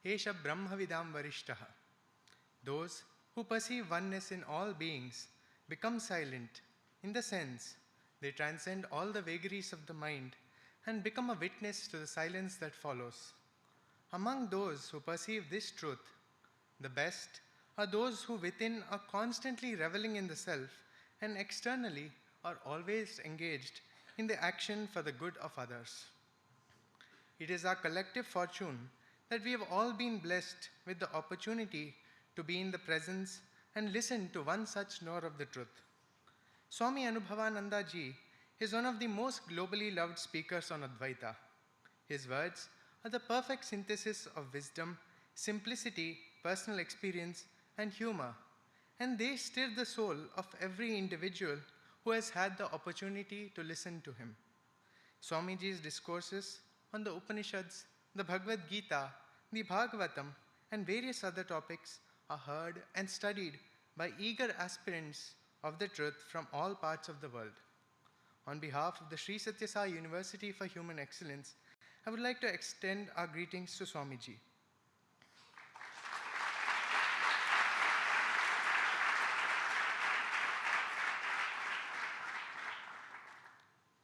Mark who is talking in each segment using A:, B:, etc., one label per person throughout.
A: Esha Brahmavidam Varishtaha. Those who perceive oneness in all beings become silent, in the sense they transcend all the vagaries of the mind and become a witness to the silence that follows. Among those who perceive this truth, the best are those who within are constantly reveling in the self and externally are always engaged in the action for the good of others. It is our collective fortune that we have all been blessed with the opportunity to be in the presence and listen to one such knower of the truth. Swami Anubhavananda ji is one of the most globally loved speakers on Advaita. His words are the perfect synthesis of wisdom, simplicity, personal experience, and humor, and they stir the soul of every individual who has had the opportunity to listen to him. Swamiji's discourses on the Upanishads, the Bhagavad Gita, the Bhagavatam, and various other topics are heard and studied by eager aspirants of the truth from all parts of the world. On behalf of the Sri Sathya Sai University for Human Excellence, I would like to extend our greetings to Swamiji.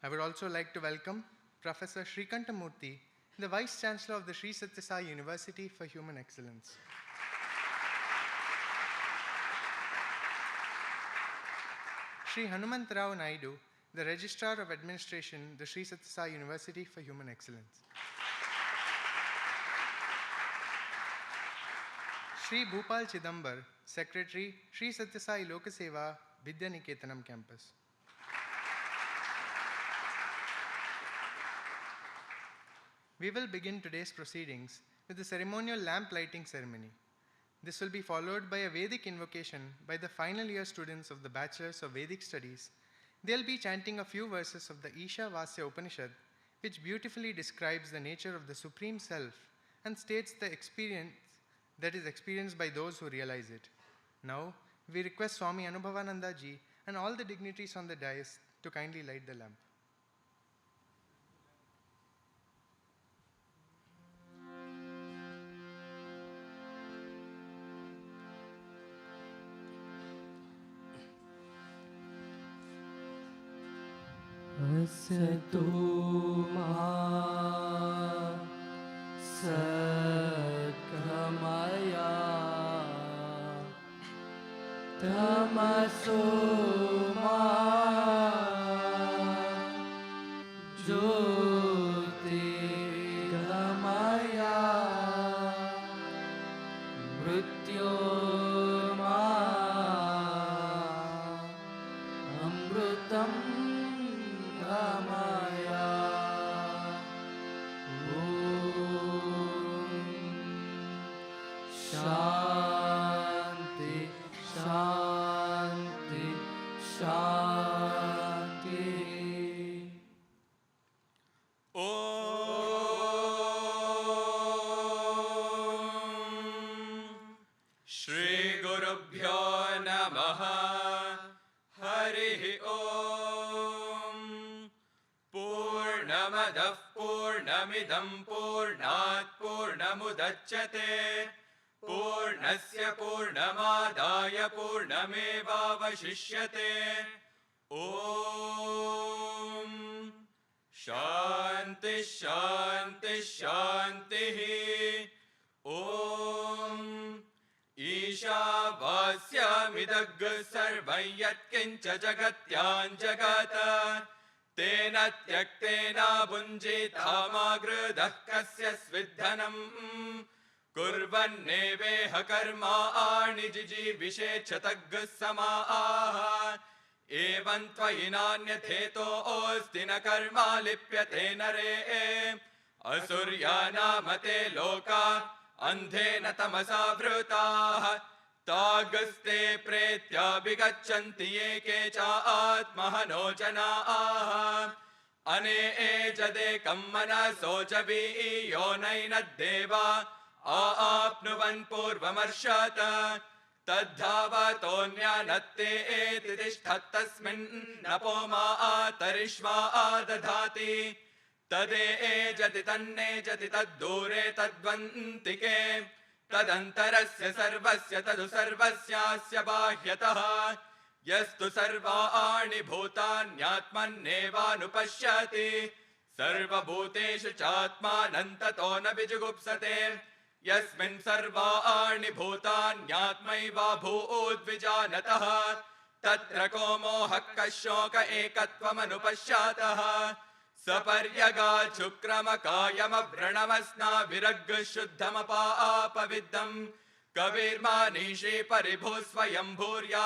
A: I would also like to welcome Professor Srikantamurthy, the Vice Chancellor of the Sri Sathya Sai University for Human Excellence. Sri Hanumantarao Naidu, the Registrar of Administration, the Sri Sathya Sai University for Human Excellence. Sri Bhupal Chidambar, Secretary, Sri Sathya Sai Lokaseva, Vidyaniketanam Campus. We will begin today's proceedings with the ceremonial lamp lighting ceremony. This will be followed by a Vedic invocation by the final year students of the Bachelors of Vedic Studies. They'll be chanting a few verses of the Isha Vasya Upanishad, which beautifully describes the nature of the Supreme Self and states the experience that is experienced by those who realize it. Now, we request Swami Anubhavananda ji and all the dignitaries on the dais to kindly light the lamp.
B: Asyato ma satgamaya tamaso ma jyotirgamaya mrityoma amrutam Ramaya. Om Shanti, Shanti, Shanti.
C: Om Shri Gurubhyo Namaha. Harihi Om. Purnamadah Purnamidam Purnat Purnamudachyate Purnasya Purnamadaya Purnamevavashishyate. Om Shanti Shanti Shantihi. Om Isha Vasya Midagg Sarvam Yatkincha Jagatyan Jagata Tena Tyaktena Bunjitamagradah Kasya Svidhanam Kurvanneveha Karma Anijiji Vishechatagg Samaaha Evan Tvayinanyatheto Ostina Karma Lipyate Nare Asuryana Mate Loka Andhena Tamasa Vrutaha Tagaste pretya bigachanti eke cha atmahano janaaha ane jade kammana sochavi yonaina deva aapnuvan purvamarshata tadhavatonnya natte etidishthattasmin napoma atarishva adadhati तदेजति तन्नेजति तद्दूरे तद्वन्तिके तदन्तरस्य सर्वस्य तदु सर्वस्यास्य बाह्यतः यस्तु सर्वाणि भूतान्यात्मन्नेवानुपश्यति सर्वभूतेषु चात्मानन्ततो न विजुगुप्सते यस्मिन् सर्वाणि भूतान्यात्मैवाभूद्विजानतः तत्र को मोहः कः शोक एकत्वमनुपश्यातः सपर्यगाच्छुक्रमकायमव्रणमस्नाविरग्शुद्धमपापविद्धम् कविर्मानीषे परिभू स्वयं भूर्या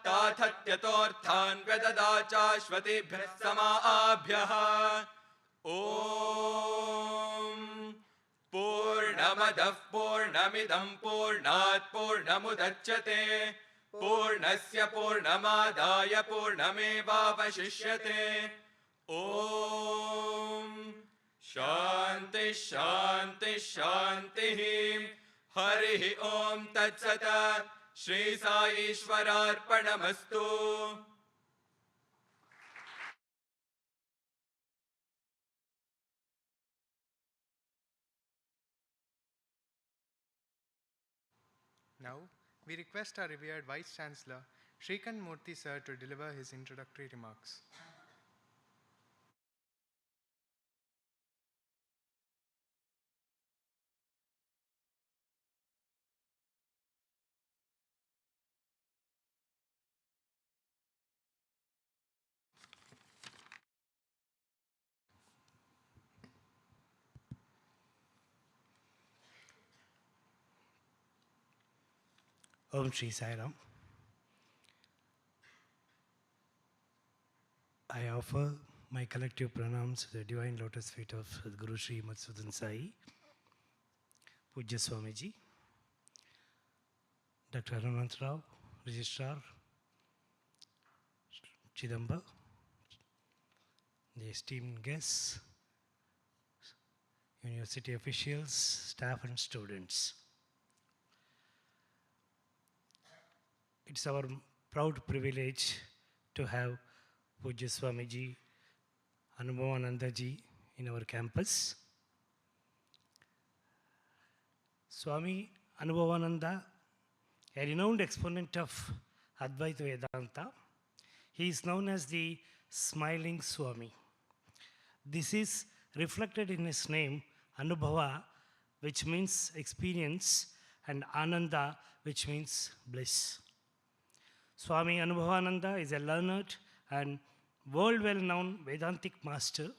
C: ताथत्यतोऽर्थान् व्यददाचाश्वतीभ्यः समाभ्यः ॐ पूर्णमदः पूर्णमिदं पूर्णात् पूर्णमुदच्यते पूर्णस्य पूर्णमादाय पूर्णमेवावशिष्यते ॐ शान्ति शान्ति शान्तिः हरिः ॐ तत्सत् Shri साईश्वरार्पणमस्तु।
A: Now, we request our revered Vice Chancellor, Shrikant Murthy Sir, to deliver his introductory remarks.
D: Om Shri Sai Ram. I offer my collective pranams to the divine lotus feet of Guru Shri Madhusudan Sai, Pujya Swamiji, Dr. Anubhavananda Rao, Registrar, Chidamba, the esteemed guests, university officials, staff and students. It's our proud privilege to have Pujya Swamiji, Anubhavananda ji in our campus. Swami Anubhavananda, a renowned exponent of Advaita Vedanta, he is known as the Smiling Swami. This is reflected in his name, Anubhava, which means experience, and Ananda, which means bliss. Swami Anubhavananda is a learned and world well-known Vedantic master.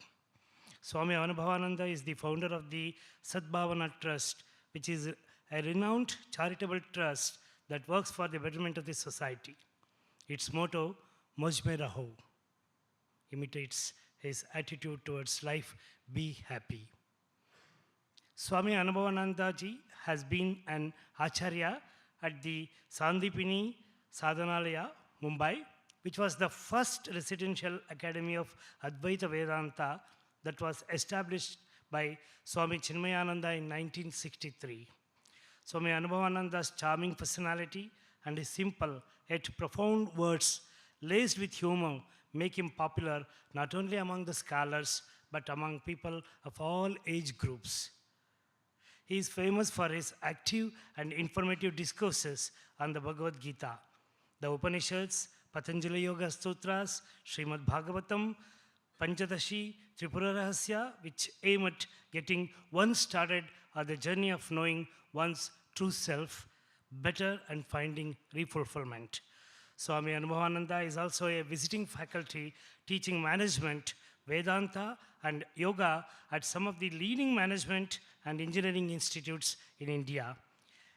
D: Swami Anubhavananda is the founder of the Sadbhavana Trust, which is a renowned charitable trust that works for the betterment of the society. Its motto, Mujh Raho, imitates his attitude towards life, be happy. Swami Anubhavananda ji has been an acharya at the Sandipini Sadhanalaya, Mumbai, which was the first residential academy of Advaita Vedanta that was established by Swami Chinmayananda in 1963. Swami Anubhavananda's charming personality and his simple yet profound words laced with humor make him popular not only among the scholars but among people of all age groups. He is famous for his active and informative discourses on the Bhagavad Gita, the Upanishads, Patanjali Yoga Sutras, Srimad Bhagavatam, Panchadashi, Tripura Rahasya, which aim at getting one started on the journey of knowing one's true self better and finding refulfillment. Swami Anubhavananda is also a visiting faculty teaching management, Vedanta and yoga at some of the leading management and engineering institutes in India.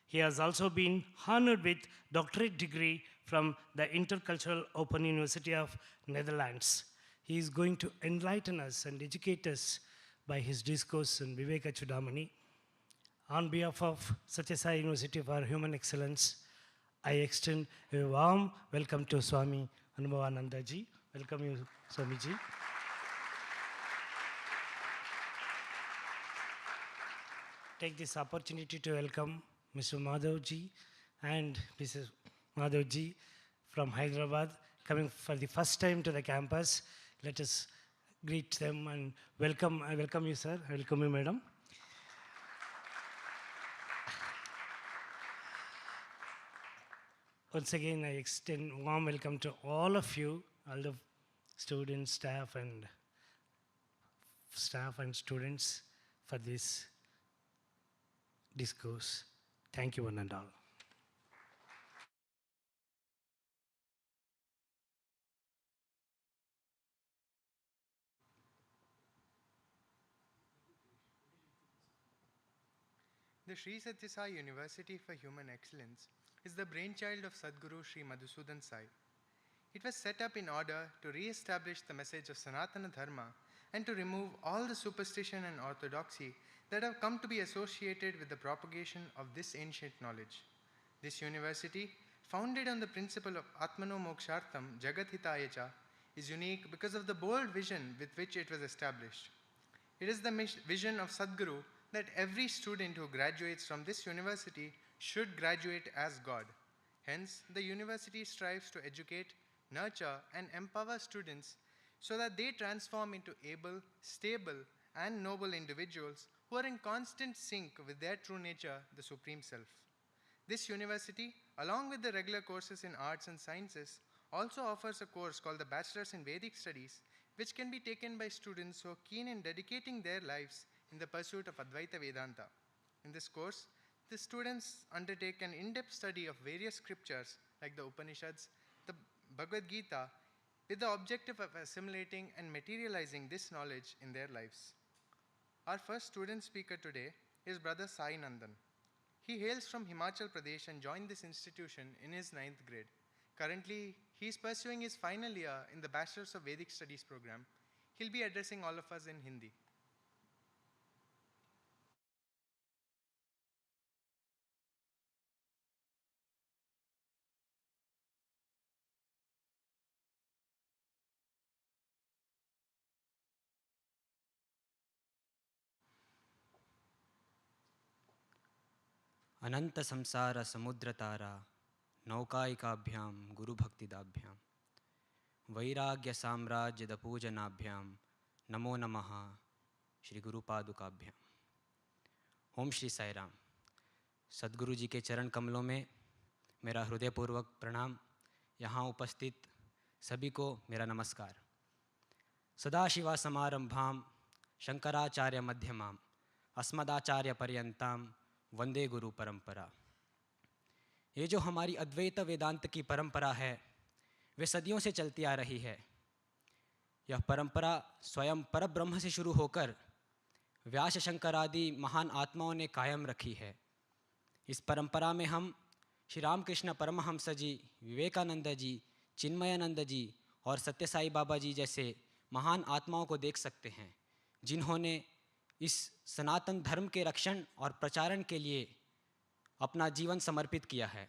D: He has also been honored with doctorate degree from the Intercultural Open University of Netherlands. He is going to enlighten us and educate us by his discourse on Vivekacüdamani. On behalf of Sathya Sai University for Human Excellence, I extend a warm welcome to Swami Anubhavananda ji. Welcome you, Swami ji. Take this opportunity to welcome Mr. Madhav ji and Mrs. Madhav ji from Hyderabad, coming for the first time to the campus. Let us greet them and welcome. I welcome you, sir. I welcome you, madam. Once again, I extend warm welcome to all of you, all the students, staff, and students for this discourse. Thank you, one and all.
A: The Sri Sathya Sai University for Human Excellence is the brainchild of Sadguru Sri Madhusudan Sai. It was set up in order to re-establish the message of Sanatana Dharma and to remove all the superstition and orthodoxy that have come to be associated with the propagation of this ancient knowledge. This university, founded on the principle of Atmano Mokshartham Jagat Cha, is unique because of the bold vision with which it was established. It is the vision of Sadguru that every student who graduates from this university should graduate as God. Hence, the university strives to educate, nurture, and empower students so that they transform into able, stable, and noble individuals who are in constant sync with their true nature, the Supreme Self. This university, along with the regular courses in arts and sciences, also offers a course called the Bachelor's in Vedic Studies, which can be taken by students who are keen in dedicating their lives in the pursuit of Advaita Vedanta. In this course, the students undertake an in-depth study of various scriptures like the Upanishads, the Bhagavad Gita, with the objective of assimilating and materializing this knowledge in their lives. Our first student speaker today is Brother Sai Nandan. He hails from Himachal Pradesh and joined this institution in his 9th grade. Currently, he is pursuing his final year in the Bachelor's of Vedic Studies program. He'll be addressing all of us in Hindi.
E: अनंत संसार समुद्र तारा नौकायिकाभ्याम गुरु भक्तिदाभ्याम वैराग्य साम्राज्य दपूजनाभ्याम नमो नमः श्री गुरु पादुकाभ्याम। ओम श्री साई राम। सद्गुरु जी के चरण कमलों में मेरा हृदयपूर्वक प्रणाम। यहाँ उपस्थित सभी को मेरा नमस्कार। सदाशिवा समारंभाम शंकराचार्य मध्यमाम अस्मदाचार्य पर्यंताम वंदे गुरु परंपरा। ये जो हमारी अद्वैत वेदांत की परंपरा है वे सदियों से चलती आ रही है। यह परंपरा स्वयं परब्रह्म से शुरू होकर व्यास शंकर आदि महान आत्माओं ने कायम रखी है। इस परंपरा में हम श्री रामकृष्ण परमहंस जी, विवेकानंद जी, चिन्मयानंद जी और सत्य साई बाबा जी जैसे महान आत्माओं को देख सकते हैं, जिन्होंने इस सनातन धर्म के रक्षण और प्रचारण के लिए अपना जीवन समर्पित किया है।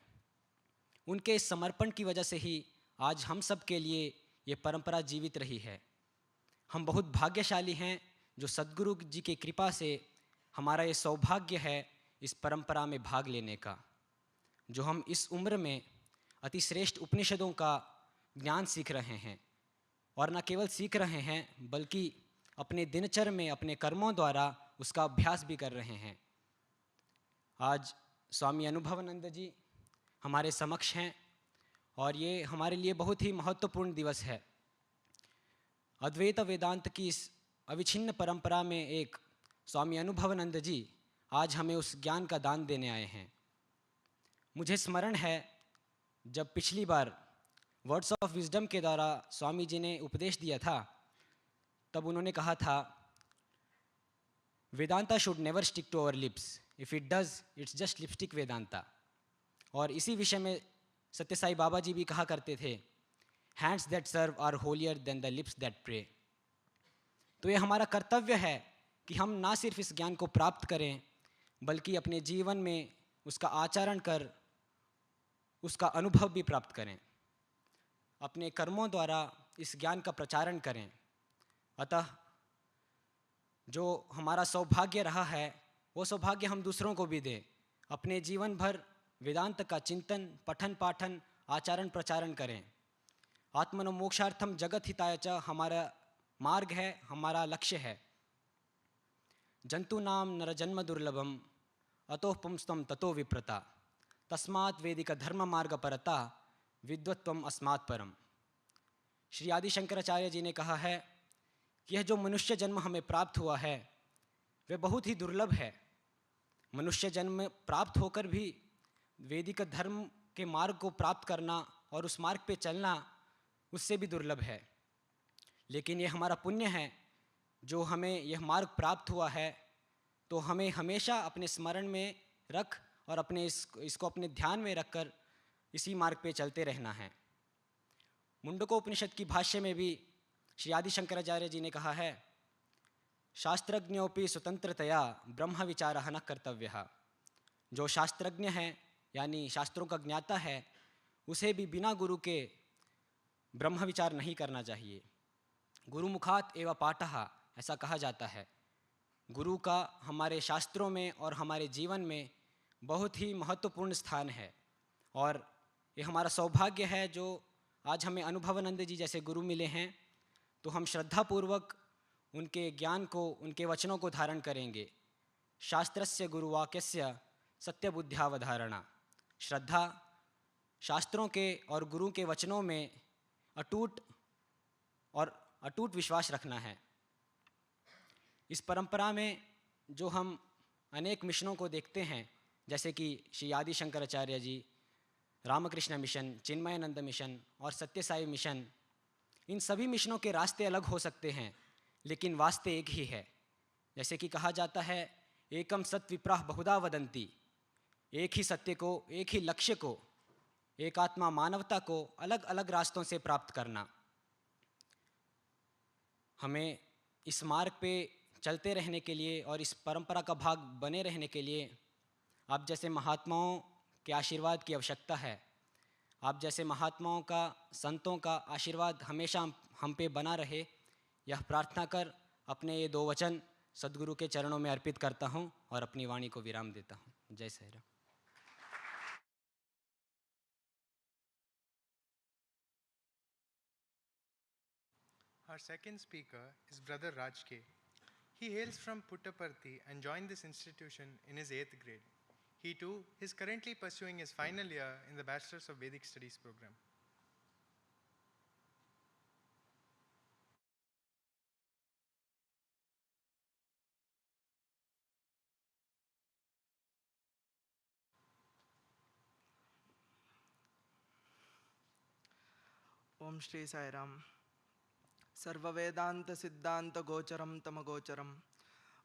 E: उनके इस समर्पण की वजह से ही आज हम सब के लिए ये परंपरा जीवित रही है। हम बहुत भाग्यशाली हैं जो सद्गुरु जी की कृपा से हमारा ये सौभाग्य है इस परंपरा में भाग लेने का, जो हम इस उम्र में अति श्रेष्ठ उपनिषदों का ज्ञान सीख रहे हैं और न केवल सीख रहे हैं बल्कि अपने दिनचर्या में अपने कर्मों द्वारा उसका अभ्यास भी कर रहे हैं। आज स्वामी अनुभवानंद जी हमारे समक्ष हैं और ये हमारे लिए बहुत ही महत्वपूर्ण दिवस है। अद्वैत वेदांत की इस अविच्छिन्न परंपरा में एक स्वामी अनुभवानंद जी आज हमें उस ज्ञान का दान देने आए हैं। मुझे स्मरण है जब पिछली बार वर्ड्स ऑफ विजडम के द्वारा स्वामी जी ने उपदेश दिया था, तब उन्होंने कहा था Vedanta should never stick to our lips, if it does it's just lipstick Vedanta. और इसी विषय में सत्य साई बाबा जी भी कहा करते थे, hands that serve are holier than the lips that pray. तो ये हमारा कर्तव्य है कि हम ना सिर्फ इस ज्ञान को प्राप्त करें बल्कि अपने जीवन में उसका आचरण कर उसका अनुभव भी प्राप्त करें, अपने कर्मों द्वारा इस ज्ञान का प्रचारण करें। अतः जो हमारा सौभाग्य रहा है वो सौभाग्य हम दूसरों को भी दें। अपने जीवन भर वेदांत का चिंतन, पठन पाठन, आचरण प्रचारण करें। आत्मनो मोक्षार्थम जगत हिताय च हमारा मार्ग है, हमारा लक्ष्य है। जंतु नाम नरजन्म दुर्लभम अतोः पुंस्त्वं ततो विप्रता तस्मात् वेदिक धर्म मार्ग परता विद्वत्वम अस्मात् परम। श्री आदि शंकराचार्य जी ने कहा है कि यह जो मनुष्य जन्म हमें प्राप्त हुआ है वह बहुत ही दुर्लभ है। मनुष्य जन्म प्राप्त होकर भी वैदिक धर्म के मार्ग को प्राप्त करना और उस मार्ग पे चलना उससे भी दुर्लभ है। लेकिन यह हमारा पुण्य है जो हमें यह मार्ग प्राप्त हुआ है, तो हमें हमेशा अपने स्मरण में रख और अपने इसको अपने ध्यान में रखकर इसी मार्ग पे चलते रहना है। मुंडकोपनिषद की भाष्य में भी श्री आदि शंकराचार्य जी ने कहा है, शास्त्रज्ञोपि स्वतंत्रतया ब्रह्म विचारः न कर्तव्यः। जो शास्त्रज्ञ है यानी शास्त्रों का ज्ञाता है, उसे भी बिना गुरु के ब्रह्म विचार नहीं करना चाहिए। गुरुमुखात एव पाठः, ऐसा कहा जाता है। गुरु का हमारे शास्त्रों में और हमारे जीवन में बहुत ही महत्वपूर्ण स्थान है और ये हमारा सौभाग्य है जो आज हमें अनुभवानंद जी जैसे गुरु मिले हैं। तो हम श्रद्धापूर्वक उनके ज्ञान को, उनके वचनों को धारण करेंगे। शास्त्रस्य गुरुवाक्यस्य सत्यबुद्ध्यावधारणा। श्रद्धा शास्त्रों के और गुरु के वचनों में अटूट विश्वास रखना है। इस परंपरा में जो हम अनेक मिशनों को देखते हैं, जैसे कि श्री आदि शंकराचार्य जी, रामकृष्ण मिशन, चिन्मयानंद मिशन और सत्य साई मिशन, इन सभी मिशनों के रास्ते अलग हो सकते हैं लेकिन वास्ते एक ही है। जैसे कि कहा जाता है, एकम सत विप्राह बहुधा वदंती। एक ही सत्य को, एक ही लक्ष्य को, एक आत्मा मानवता को अलग अलग रास्तों से प्राप्त करना। हमें इस मार्ग पे चलते रहने के लिए और इस परंपरा का भाग बने रहने के लिए आप जैसे महात्माओं के आशीर्वाद की आवश्यकता है। आप जैसे महात्माओं का, संतों का आशीर्वाद हमेशा हम पे बना रहे, यह प्रार्थना कर अपने ये 2 वचन सद्गुरु के चरणों में अर्पित करता हूँ और अपनी वाणी को विराम देता हूँ। जय Sai Ram.
A: Our second speaker is Brother Raj K. He hails from Puttaparthi and joined this institution in his 8th grade. He too is currently pursuing his final year in the Bachelor's of Vedic Studies program.
B: ओम श्री साई राम। सर्ववेदांत सिद्धांत गोचरम तमगोचरम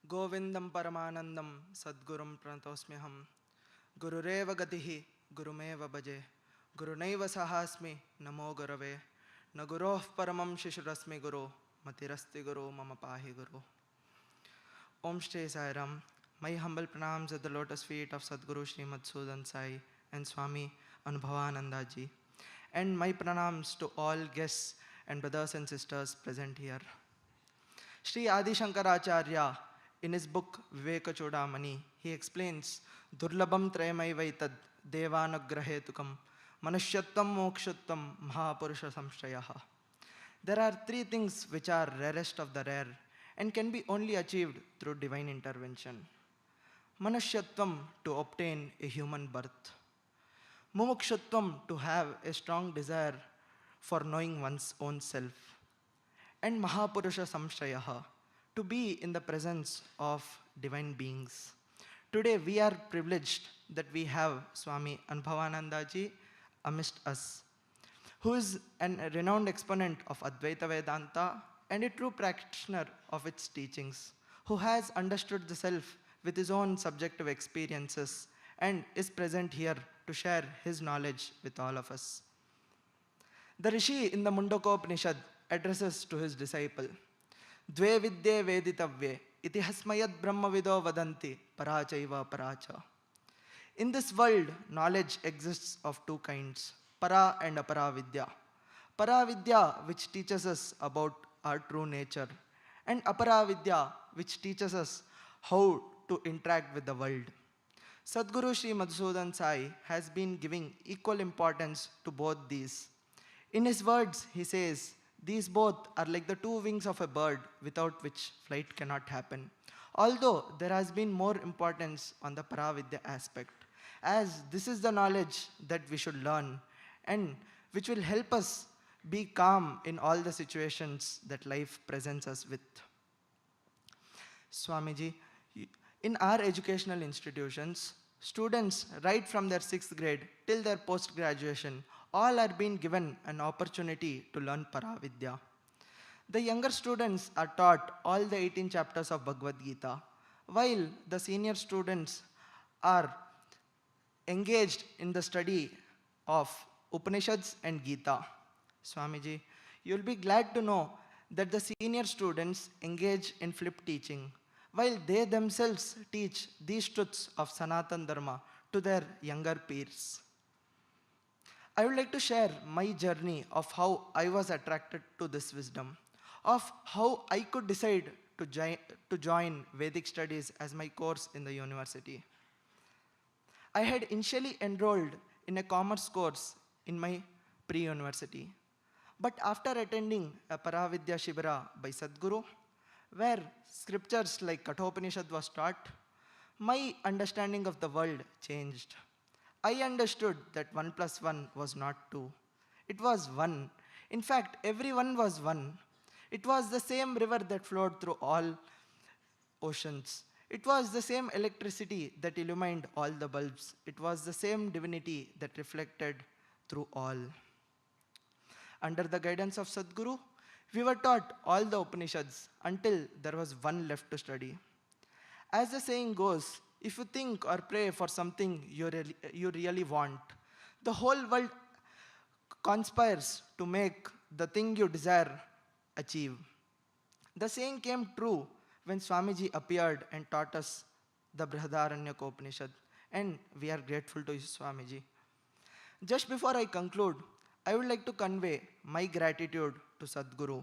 B: गोविंदम परमानंदम सद्गुरुम प्रणतोस्म्यहम्। गुरुरेव गतिः गुरुमेव भजे गुरुनैव सहास्मि नमो गुरवे। न गुरोः परमं शिशुरस्मि गुरो मतिरस्ति गुरो मम पाहि गुरो। Om Shri Sai Ram. My humble pranams at the lotus feet of Sadguru Sri Madhusudan Sai and Swami Anubhavananda ji. And my pranams to all guests and brothers and sisters present here. Sri Adi Shankaracharya, in his book Vivekacüdamani, he explains Durlabham Trayamaivaitad Devanugrahetukam Manushyattam Mokshattam Mahapurusha Samshrayaha. There are 3 things which are rarest of the rare and can be only achieved through divine intervention. Manushyatvam, to obtain a human birth. Mumukshatvam, to have a strong desire for knowing one's own self. And Mahapurusha Samshrayaha, to be in the presence of divine beings. Today we are privileged that we have Swami Anubhavananda ji amidst us, who is a renowned exponent of Advaita Vedanta and a true practitioner of its teachings, who has understood the self with his own subjective experiences and is present here to share his knowledge with all of us. The Rishi in the Mundokopanishad addresses to his disciple, Dve vidye veditavye iti hasmayad brahmavido vadanti parachaiva paracha. In this world, knowledge exists of 2 kinds, para and apara vidya. Para vidya, which teaches us about our true nature, and apara vidya, which teaches us how to interact with the world. Sadguru Sri Madhusudan Sai has been giving equal importance to both these. In his words, he says, These both are like the two wings of a bird without which flight cannot happen. Although there has been more importance on the Paravidya aspect, as this is the knowledge that we should learn and which will help us be calm in all the situations that life presents us with. Swamiji, in our educational institutions, students right from their 6th grade till their post-graduation, all are being given an opportunity to learn Paravidya. The younger students are taught all the 18 chapters of Bhagavad Gita, while the senior students are engaged in the study of Upanishads and Gita. Swamiji, you'll be glad to know that the senior students engage in flip teaching, while they themselves teach these truths of Sanatan Dharma to their younger peers. I would like to share my journey of how I was attracted to this wisdom, of how I could decide to join Vedic studies as my course in the university. I had initially enrolled in a commerce course in my pre-university. But after attending a Paravidya Shibara by Sadguru, where scriptures like Kathopanishad was taught, my understanding of the world changed. I understood that 1 plus 1 was not 2. It was 1. In fact, everyone was 1. It was the same river that flowed through all oceans. It was the same electricity that illumined all the bulbs. It was the same divinity that reflected through all. Under the guidance of Sadguru, we were taught all the Upanishads until there was one left to study. As the saying goes, if you think or pray for something you really want, the whole world conspires to make the thing you desire achieve. The saying came true when Swamiji appeared and taught us the Brihadaranyaka Upanishad, and we are grateful to Swamiji. Just before I conclude, I would like to convey my gratitude to Sadguru,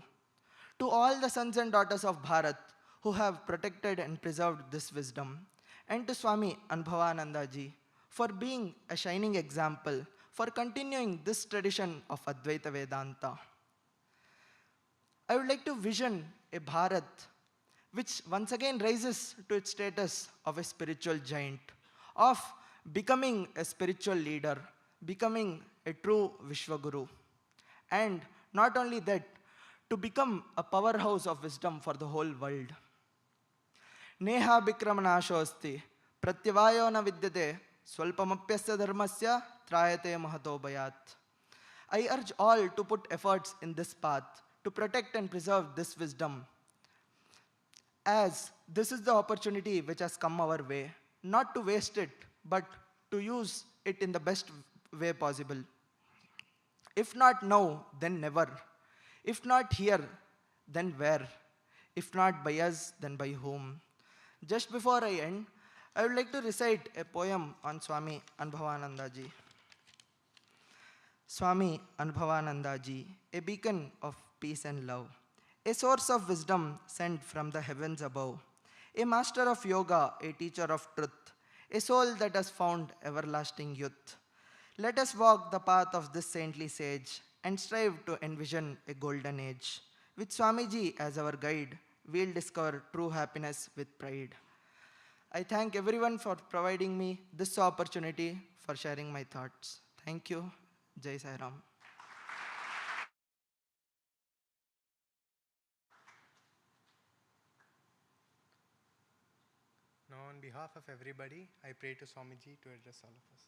B: to all the sons and daughters of Bharat who have protected and preserved this wisdom, and to Swami Anubhavananda ji for being a shining example, for continuing this tradition of Advaita Vedanta. I would like to vision a Bharat which once again rises to its status of a spiritual giant, of becoming a spiritual leader, becoming a true Vishwaguru. And not only that, to become a powerhouse of wisdom for the whole world. Neha Bikramanashosti, Pratyavayo na vidyate, Swalpamapyasya dharmasya, Trayate mahato bayat. I urge all to put efforts in this path, to protect and preserve this wisdom, as this is the opportunity which has come our way, not to waste it, but to use it in the best way possible. If not now, then never. If not here, then where? If not by us, then by whom? Just before I end, I would like to recite a poem on Swami Anubhavananda ji. Swami Anubhavananda ji, a beacon of peace and love, a source of wisdom sent from the heavens above, a master of yoga, a teacher of truth, a soul that has found everlasting youth. Let us walk the path of this saintly sage and strive to envision a golden age. With Swamiji as our guide, we'll discover true happiness with pride. I thank everyone for providing me this opportunity for sharing my thoughts. Thank you. Jai Sai Ram.
A: Now, on behalf of everybody, I pray to Swamiji to address all of us.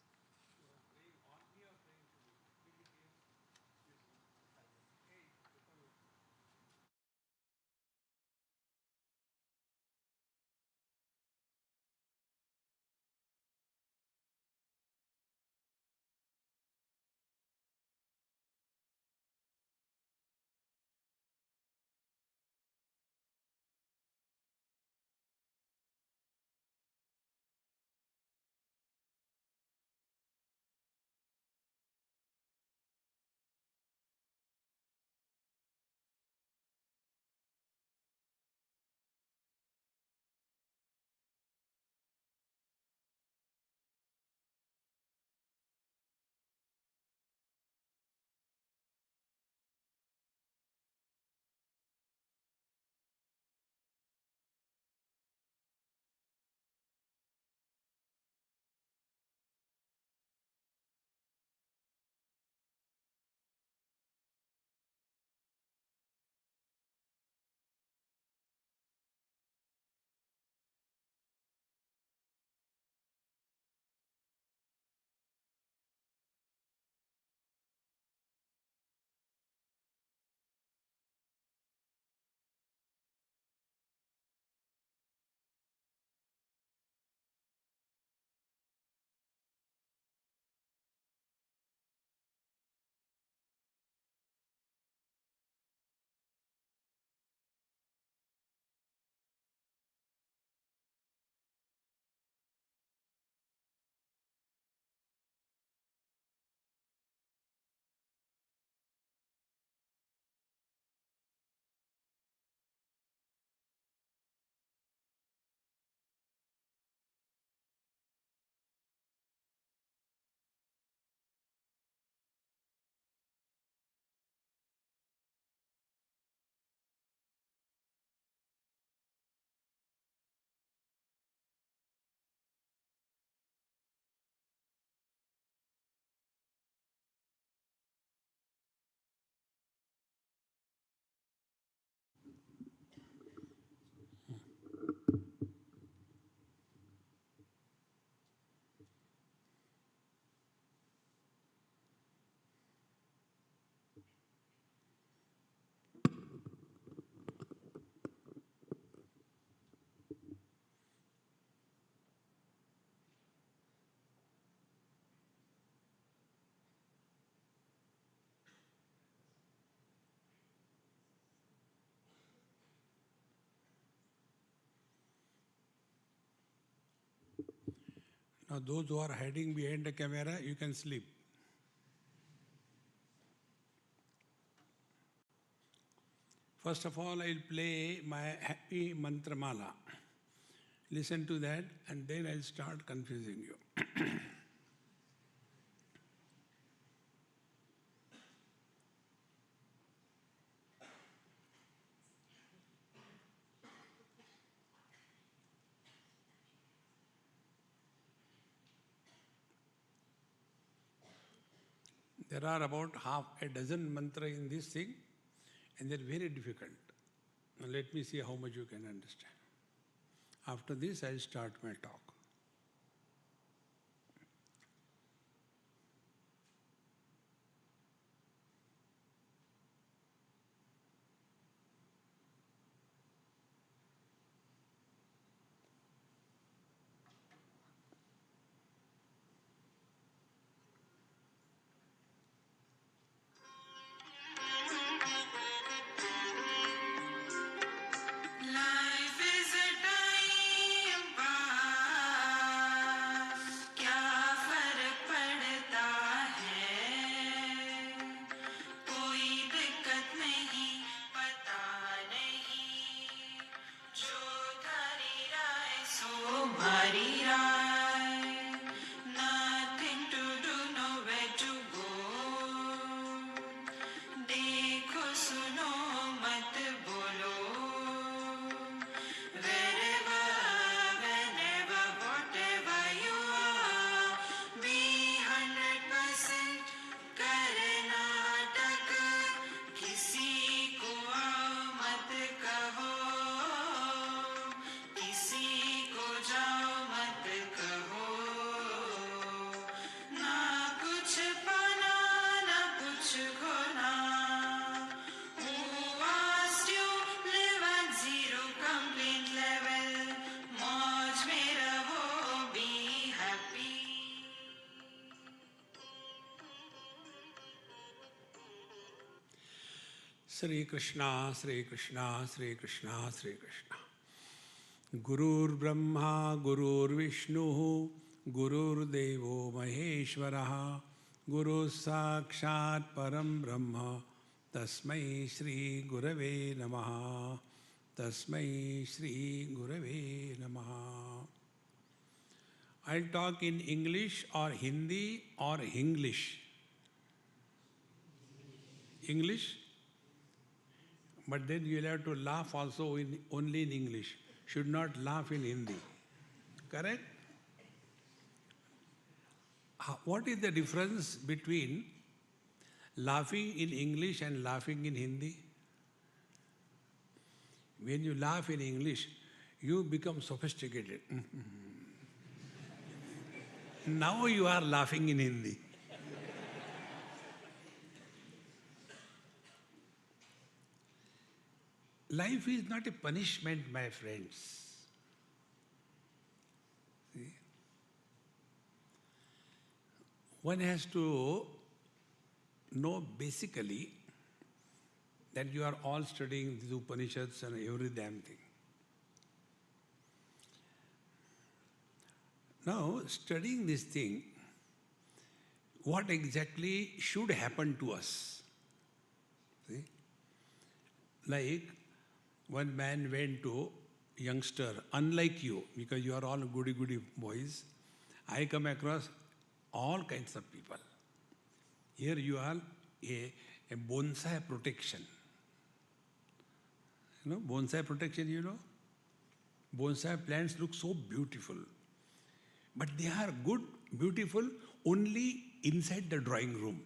F: Now those who are hiding behind the camera, you can sleep. First of all, I'll play my happy mantra mala. Listen to that and then I'll start confusing you. There are about half a dozen mantras in this thing and they're very difficult. Now let me see how much you can understand. After this, I'll start my talk. Sri Krishna, Sri Krishna, Sri Krishna, Sri Krishna. Gurur Brahma, Gurur Vishnu, Gurur Devo Maheshwaraha, Guru Sakshat Param Brahma, Tasmai Shri Gurave Namaha, Tasmai Shri Gurave Namaha. I'll talk in English or Hindi or English. English? But then you'll have to laugh also only in English. Should not laugh in Hindi. Correct? What is the difference between laughing in English and laughing in Hindi? When you laugh in English, you become sophisticated. Now you are laughing in Hindi. Life is not a punishment, my friends. See? One has to know basically that you are all studying the Upanishads and every damn thing. Now, studying this thing, what exactly should happen to us? See? Like, one man went to youngster, unlike you, because you are all goody-goody boys, I come across all kinds of people. Here you are a bonsai protection. You know, bonsai protection, you know? Bonsai plants look so beautiful. But they are good, beautiful only inside the drawing room.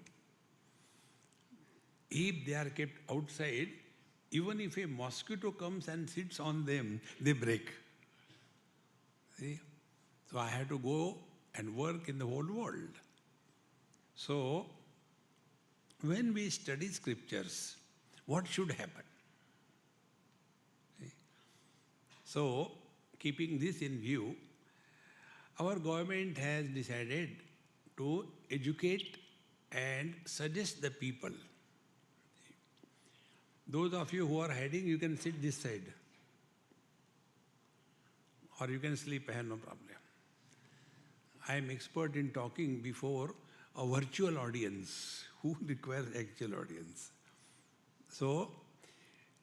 F: If they are kept outside, even if a mosquito comes and sits on them, they break. See? So I had to go and work in the whole world. So, when we study scriptures, what should happen? See? So, keeping this in view, our government has decided to educate and suggest the people. Those of you who are hiding, you can sit this side. Or you can sleep, I have no problem. I am expert in talking before a virtual audience who requires actual audience. So,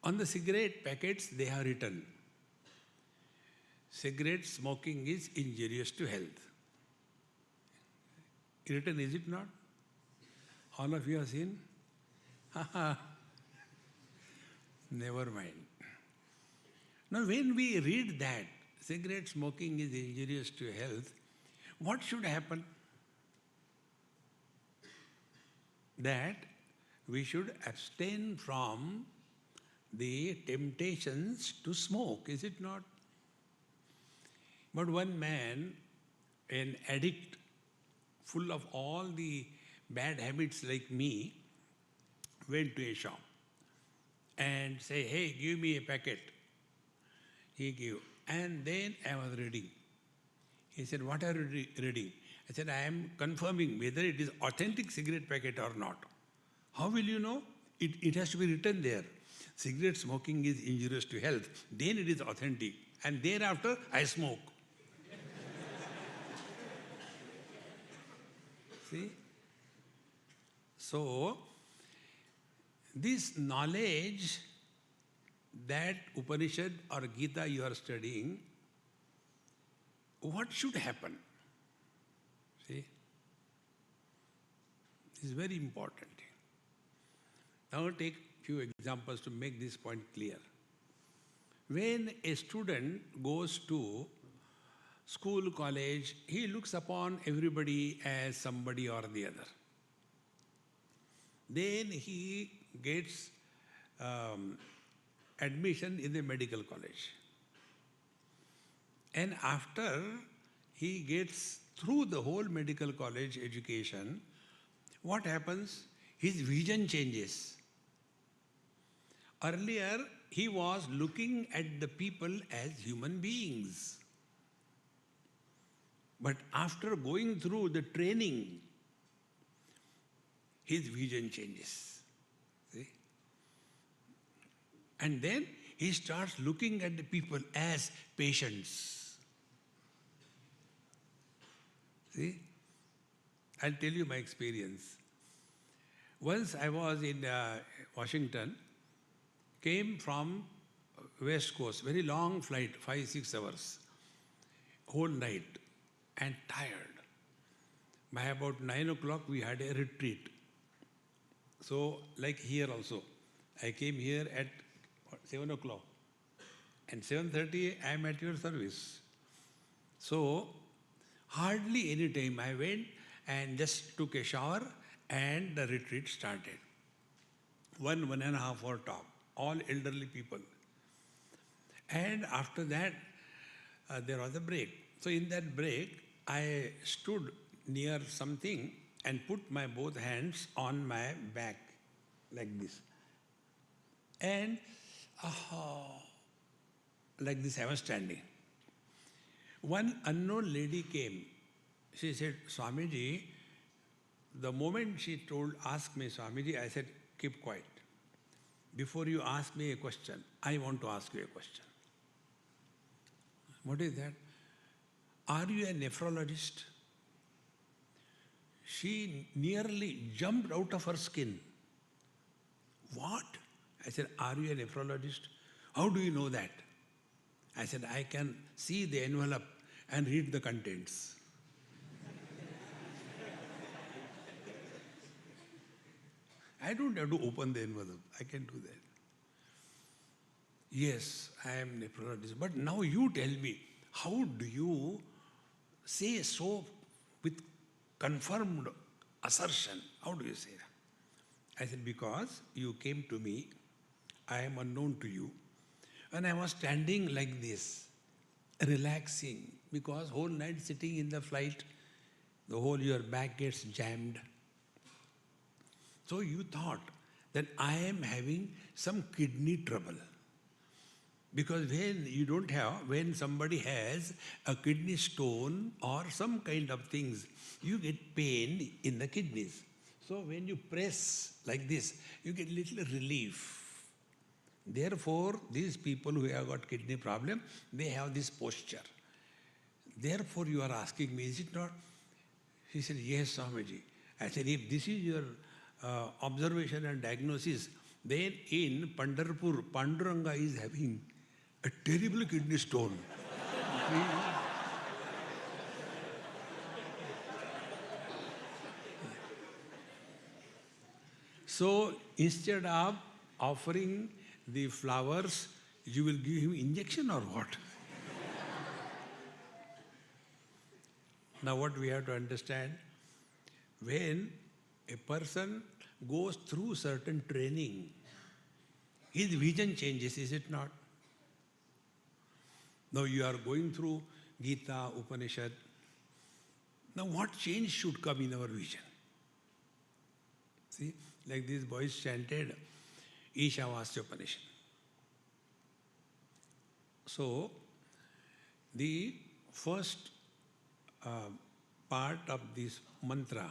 F: on the cigarette packets, they have written, cigarette smoking is injurious to health. Written, is it not? All of you have seen? Never mind. Now, when we read that cigarette smoking is injurious to health, what should happen? That we should abstain from the temptations to smoke, is it not? But one man, an addict, full of all the bad habits like me, went to a shop and say, hey, give me a packet. He gave. And then I was reading. He said, what are you reading? I said, I am confirming whether it is authentic cigarette packet or not. How will you know? It has to be written there. Cigarette smoking is injurious to health. Then it is authentic. And thereafter, I smoke. See? So, this knowledge that Upanishad or Gita you are studying, what should happen? See? This is very important. Now I'll take few examples to make this point clear. When a student goes to school, college, he looks upon everybody as somebody or the other. Then he gets admission in the medical college. And after he gets through the whole medical college education, what happens? His vision changes. Earlier, he was looking at the people as human beings. But after going through the training, his vision changes. See? And then he starts looking at the people as patients. See? I'll tell you my experience. Once I was in Washington, came from West Coast, very long flight, 5-6 hours, whole night, and tired. By about 9 o'clock, we had a retreat. So, like here also, I came here at 7 o'clock, and 7:30 I am at your service. So, hardly any time I went and just took a shower, and the retreat started. 1.5 hour top, all elderly people. And after that, there was a break. So in that break, I stood near something and put my both hands on my back, like this. And like this I was standing. One unknown lady came. She said, Swamiji, the moment she asked me, Swamiji, I said, keep quiet. Before you ask me a question, I want to ask you a question. What is that? Are you a nephrologist? She nearly jumped out of her skin. What? I said, are you a nephrologist? How do you know that? I said, I can see the envelope and read the contents. I don't have to open the envelope. I can do that. Yes, I am a nephrologist. But now you tell me, how do you say so with confirmed assertion? How do you say that? I said, because you came to me, I am unknown to you, and I was standing like this, relaxing, because whole night sitting in the flight, the whole your back gets jammed. So you thought that I am having some kidney trouble. Because when somebody has a kidney stone or some kind of things, you get pain in the kidneys. So when you press like this, you get little relief. Therefore, these people who have got kidney problem, they have this posture. Therefore, you are asking me, is it not? He said, yes, Swamiji. I said, if this is your observation and diagnosis, then in Pandharpur, Panduranga is having a terrible kidney stone. So instead of offering the flowers, you will give him injection or what? Now what we have to understand, when a person goes through certain training, his vision changes, is it not? Now you are going through Gita, Upanishad. Now what change should come in our vision? See, like these boys chanted Ishavasya Upanishad. So, the first part of this mantra,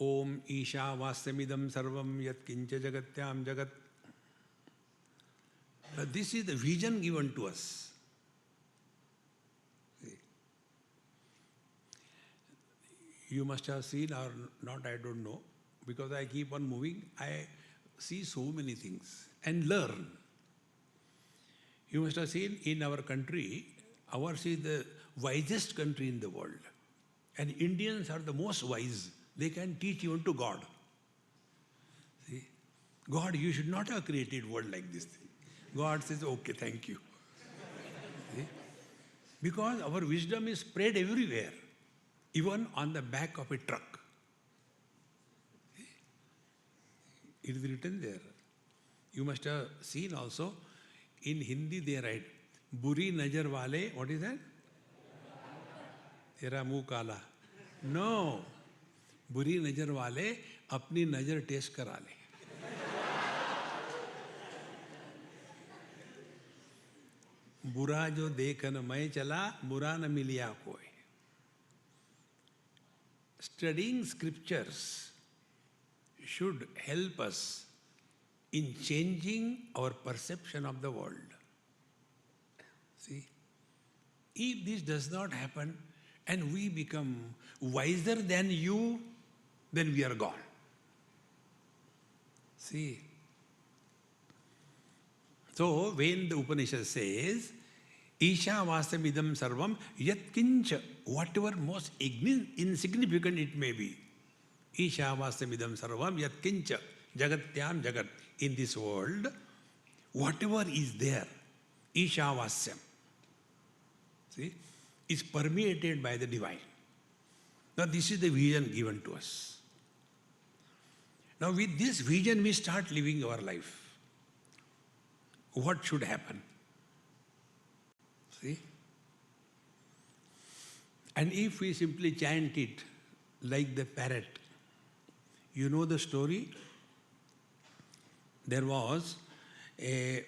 F: Om Ishavasya Sarvam Yat Kincha Jagatyam Jagat. This is the vision given to us. See. You must have seen or not, I don't know, because I keep on moving, I see so many things and learn. You must have seen in our country, ours is the wisest country in the world. And Indians are the most wise. They can teach even to God. See, God, you should not have created world like this. God says, okay, thank you. See? Because our wisdom is spread everywhere, even on the back of a truck. See? It is written there. You must have seen also, in Hindi they write, Buri Najar Wale, what is that? Tera muh kala. No. Buri Najar Wale, apni najar test kara le. बुरा जो देखन मैं चला बुरा न मिलिया कोई. Studying scriptures should help us in changing our perception of the world. See, if this does not happen and we become wiser than you, then we are gone. See. So, when the Upanishad says, Ishavasya sarvam yatkincha, whatever most insignificant it may be, Ishavasya sarvam yatkincha, jagatyam jagat, in this world, whatever is there, Ishavasya, see, is permeated by the divine. Now this is the vision given to us. Now with this vision we start living our life. What should happen? See? And if we simply chant it like the parrot, you know the story? There was a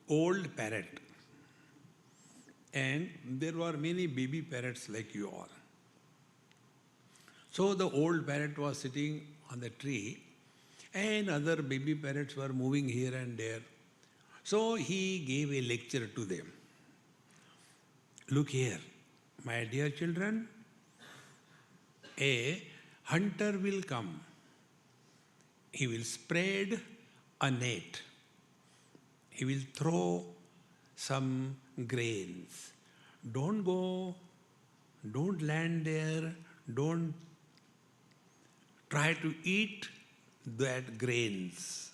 F: old parrot, and there were many baby parrots like you all. So the old parrot was sitting on the tree, and other baby parrots were moving here and there. So he gave a lecture to them. Look here, my dear children, a hunter will come. He will spread a net. He will throw some grains. Don't go, don't land there, don't try to eat that grains.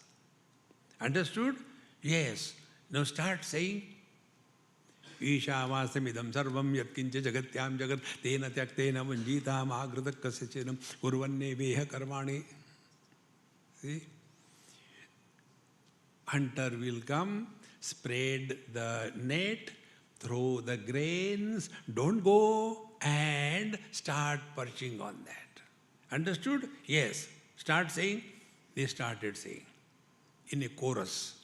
F: Understood? Yes. Now start saying, Ishavasya sarvam yatkincha jagatyam jagat tena tyaktena vanjitam agratak kasyachinam urvanne veha karmani. See? Hunter will come, spread the net, throw the grains, don't go and start perching on that. Understood? Yes. Start saying. They started saying in a chorus.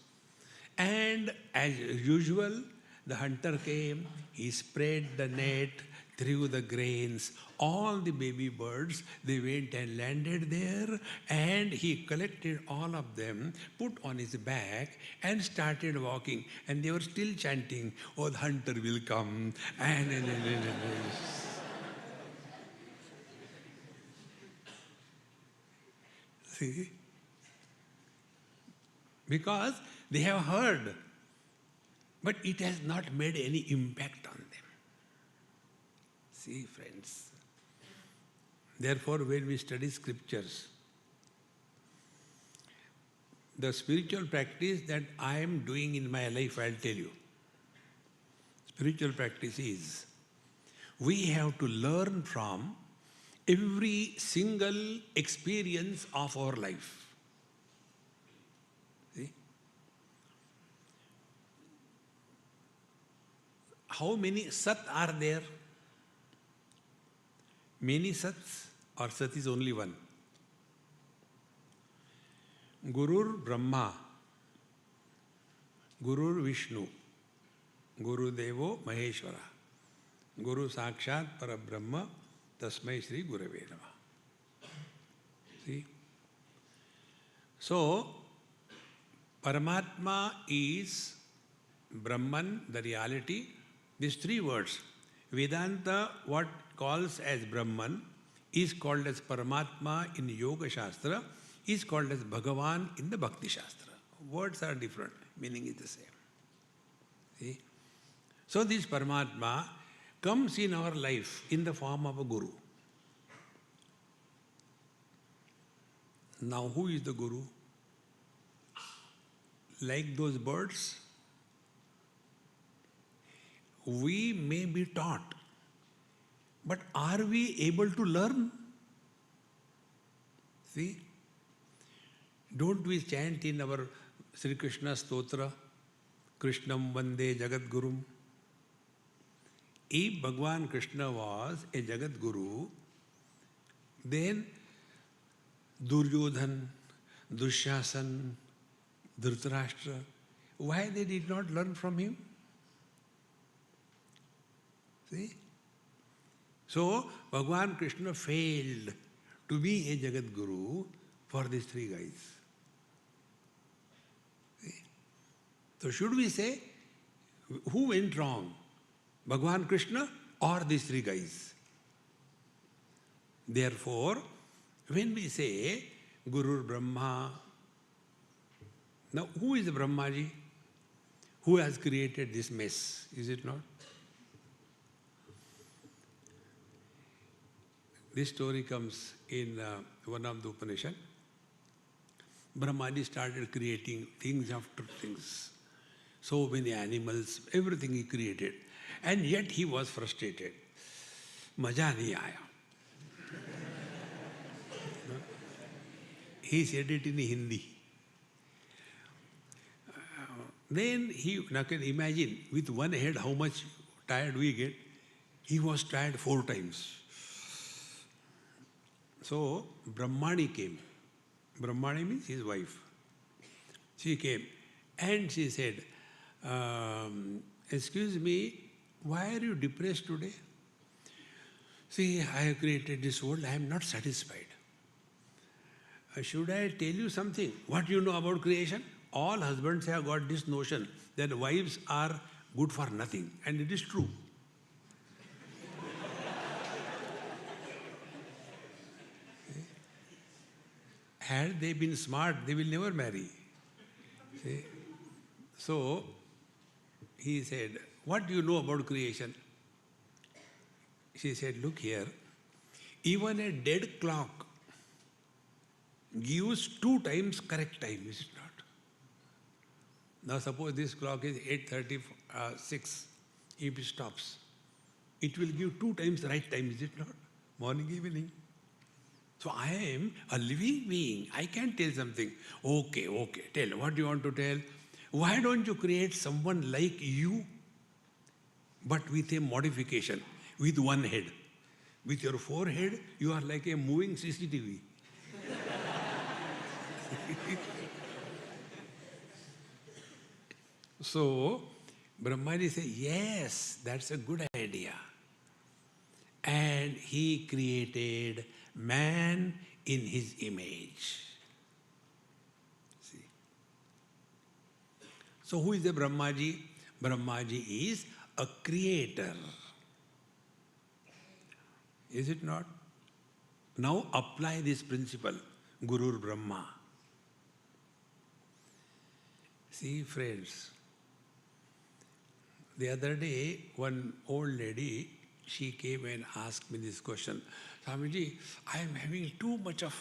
F: And as usual, the hunter came, he spread the net threw the grains. All the baby birds, they went and landed there, and he collected all of them, put on his back, and started walking. And they were still chanting, "Oh, the hunter will come." See? Because they have heard, but it has not made any impact on them. See, friends. Therefore, when we study scriptures, the spiritual practice that I am doing in my life, I'll tell you. Spiritual practice is, we have to learn from every single experience of our life. See? How many Sat are there? Many Sats, or Sat is only one? Gurur Brahma, Gurur Vishnu, Guru Devo Maheshwara, Guru Sakshat Parabrahma, Tasmai Shri Gurave Namah. See? So, Paramatma is Brahman, the reality. These three words. Vedanta, what calls as Brahman, is called as Paramatma in Yoga Shastra, is called as Bhagavan in the Bhakti Shastra. Words are different, meaning is the same. See? So this Paramatma comes in our life in the form of a Guru. Now who is the Guru? Like those birds, we may be taught, but are we able to learn? See? Don't we chant in our Sri Krishna Stotra, Krishnam Vande Jagat Gurum? If Bhagwan Krishna was a Jagat Guru, then Duryodhan, Dushasan, Dhritarashtra, why they did not learn from him? See? So, Bhagwan Krishna failed to be a Jagat Guru for these three guys. See? So, should we say, who went wrong? Bhagwan Krishna or these three guys? Therefore, when we say Guru Brahma, now who is Brahmaji? Who has created this mess? Is it not? This story comes in one of the Upanishad. Brahmaji started creating things after things. So many animals, everything he created. And yet he was frustrated. Maja nahi aaya. He said it in Hindi. Then now can imagine, with one head how much tired we get. He was tired 4 times. So Brahmani came. Brahmani means his wife. She came and she said, excuse me, why are you depressed today? See, I have created this world, I am not satisfied. Should I tell you something? What you know about creation? All husbands have got this notion that wives are good for nothing, and it is true. Had they been smart, they will never marry. See? So, he said, what do you know about creation? She said, look here, even a dead clock gives 2 times correct time, is it not? Now suppose this clock is 8:36, if it stops, it will give 2 times right time, is it not? Morning, evening. So I am a living being. I can tell something. Okay, tell. What do you want to tell? Why don't you create someone like you, but with a modification, with one head? With your 4 head, you are like a moving CCTV. So, Brahmaji said, yes, that's a good idea. he created man in his image. See. So who is the Brahmaji? Brahmaji is a creator. Is it not? Now apply this principle, Gurur Brahma. See, friends, the other day, one old lady, she came and asked me this question. Swamiji, I am having too much of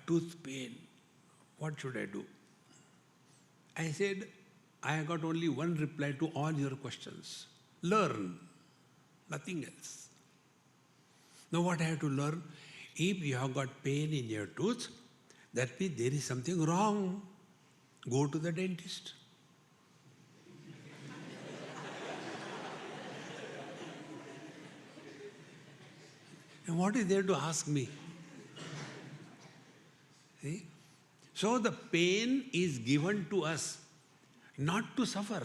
F: tooth pain. What should I do? I said, I have got only one reply to all your questions. Learn. Nothing else. Now what I have to learn? If you have got pain in your tooth, that means there is something wrong. Go to the dentist. And what is there to ask me? See? So the pain is given to us not to suffer.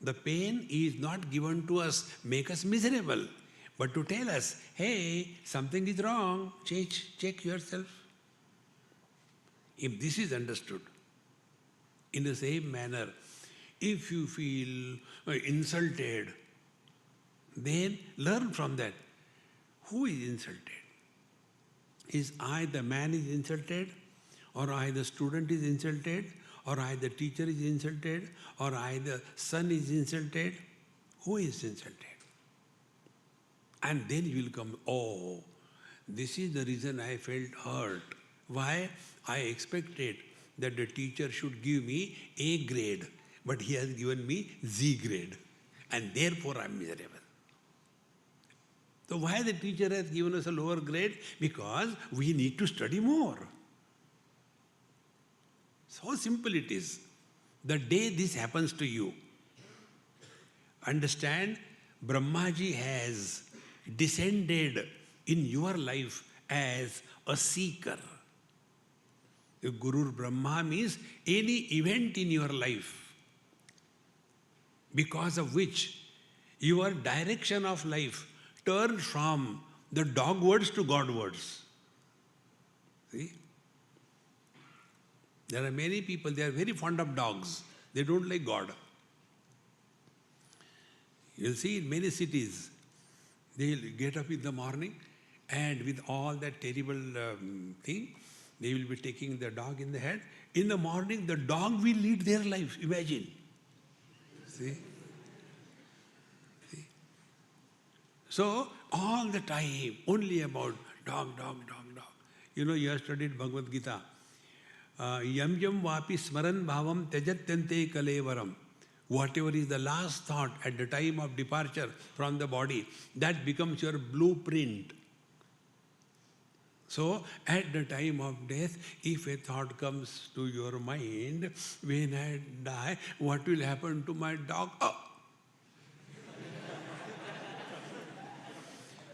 F: The pain is not given to us, make us miserable, but to tell us, hey, something is wrong, check yourself. If this is understood, in the same manner, if you feel insulted, then learn from that. Who is insulted? Is I the man is insulted? Or I the student is insulted? Or I the teacher is insulted? Or I the son is insulted? Who is insulted? And then you will come, oh, this is the reason I felt hurt. Why? I expected that the teacher should give me A grade, but he has given me Z grade. And therefore I am miserable. So why the teacher has given us a lower grade? Because we need to study more. So simple it is. The day this happens to you, understand Brahmaji has descended in your life as a seeker. The Gurur Brahma means any event in your life because of which your direction of life turned from the dogwards to Godwards. See? There are many people, they are very fond of dogs. They don't like God. You'll see in many cities, they'll get up in the morning and with all that terrible thing, they will be taking the dog in the head. In the morning, the dog will lead their life. Imagine. See? See? So, all the time, only about dog. You know, you have studied Bhagavad Gita. Yam yam vapi smaran bhavam tejatyante kalevaram. Whatever is the last thought at the time of departure from the body, that becomes your blueprint. So, at the time of death, if a thought comes to your mind, when I die, what will happen to my dog? Oh.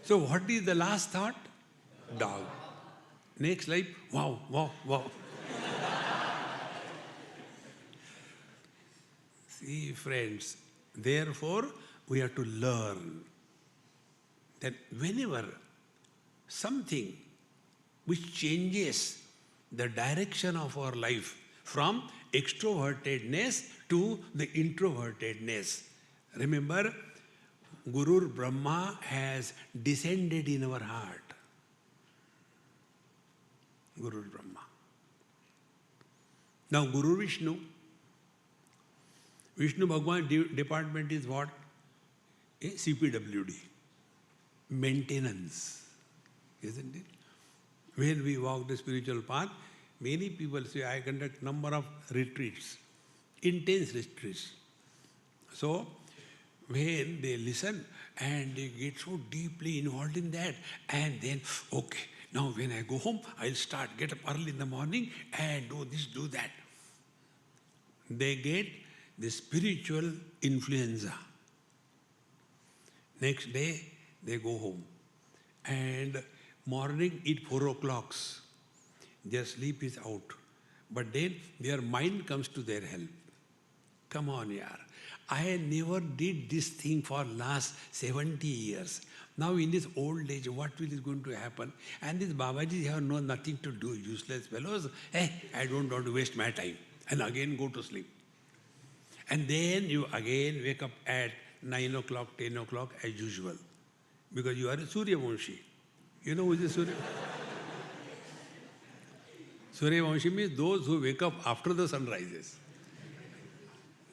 F: So, what is the last thought? Dog. Next life, wow. See, friends, therefore, we have to learn that whenever something which changes the direction of our life from extrovertedness to the introvertedness. Remember, Gurur Brahma has descended in our heart. Gurur Brahma. Now Guru Vishnu Bhagwan department is what? A CPWD. Maintenance. Isn't it? When we walk the spiritual path, many people say, I conduct number of retreats, intense retreats. So, when they listen and they get so deeply involved in that, and then, okay, now when I go home, I'll start, get up early in the morning and do this, do that. They get the spiritual influenza. Next day, they go home. And morning at 4 o'clock, their sleep is out. But then their mind comes to their help. come on, yaar. I never did this thing for last 70 years. Now in this old age, what is going to happen? And these Babajis have nothing to do, useless fellows. Hey, I don't want to waste my time. And again go to sleep. And then you again wake up at 9 o'clock, 10 o'clock as usual. Because you are a Surya Vanshi. You know who is a Surya? Surya Vanshi means those who wake up after the sun rises.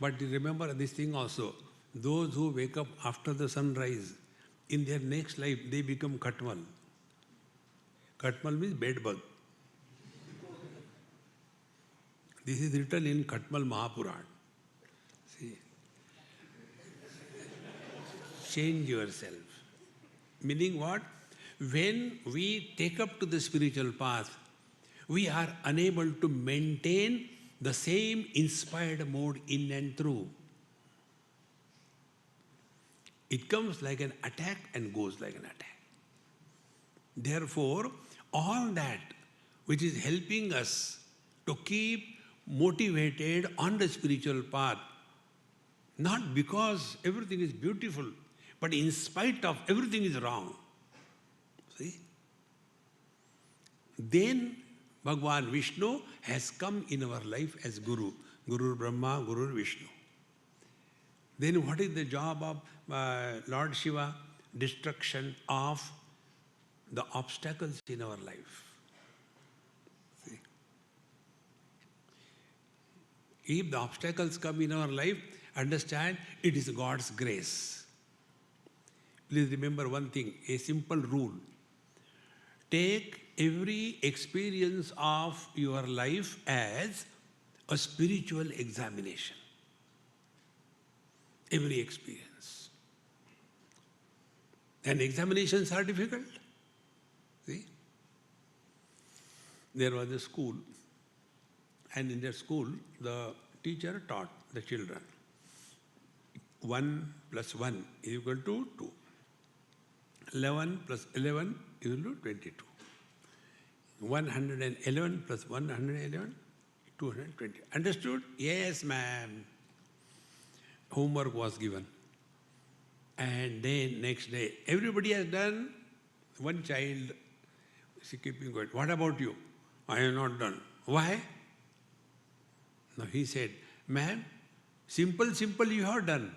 F: But remember this thing also. Those who wake up after the sunrise, in their next life, they become Khatmal. Khatmal means bedbug. This is written in Khatmal Mahapuran. See? Change yourself. Meaning what? When we take up to the spiritual path, we are unable to maintain the same inspired mode in and through. It comes like an attack and goes like an attack. Therefore, all that which is helping us to keep motivated on the spiritual path, not because everything is beautiful, but in spite of everything is wrong. See? Then Bhagwan Vishnu has come in our life as Guru. Guru Brahma, Guru Vishnu. Then what is the job of Lord Shiva? Destruction of the obstacles in our life. See? If the obstacles come in our life, understand it is God's grace. Please remember one thing, a simple rule. Take every experience of your life as a spiritual examination. Every experience. And examinations are difficult. See? There was a school, and in that school, the teacher taught the children 1 plus 1 is equal to 2. 11 plus 11 is equal to 22. 111 plus 111, 220. Understood? Yes, ma'am. Homework was given. And then next day, everybody has done. One child, she keeping quiet. What about you? I have not done. Why? Now he said, ma'am, simple you have done.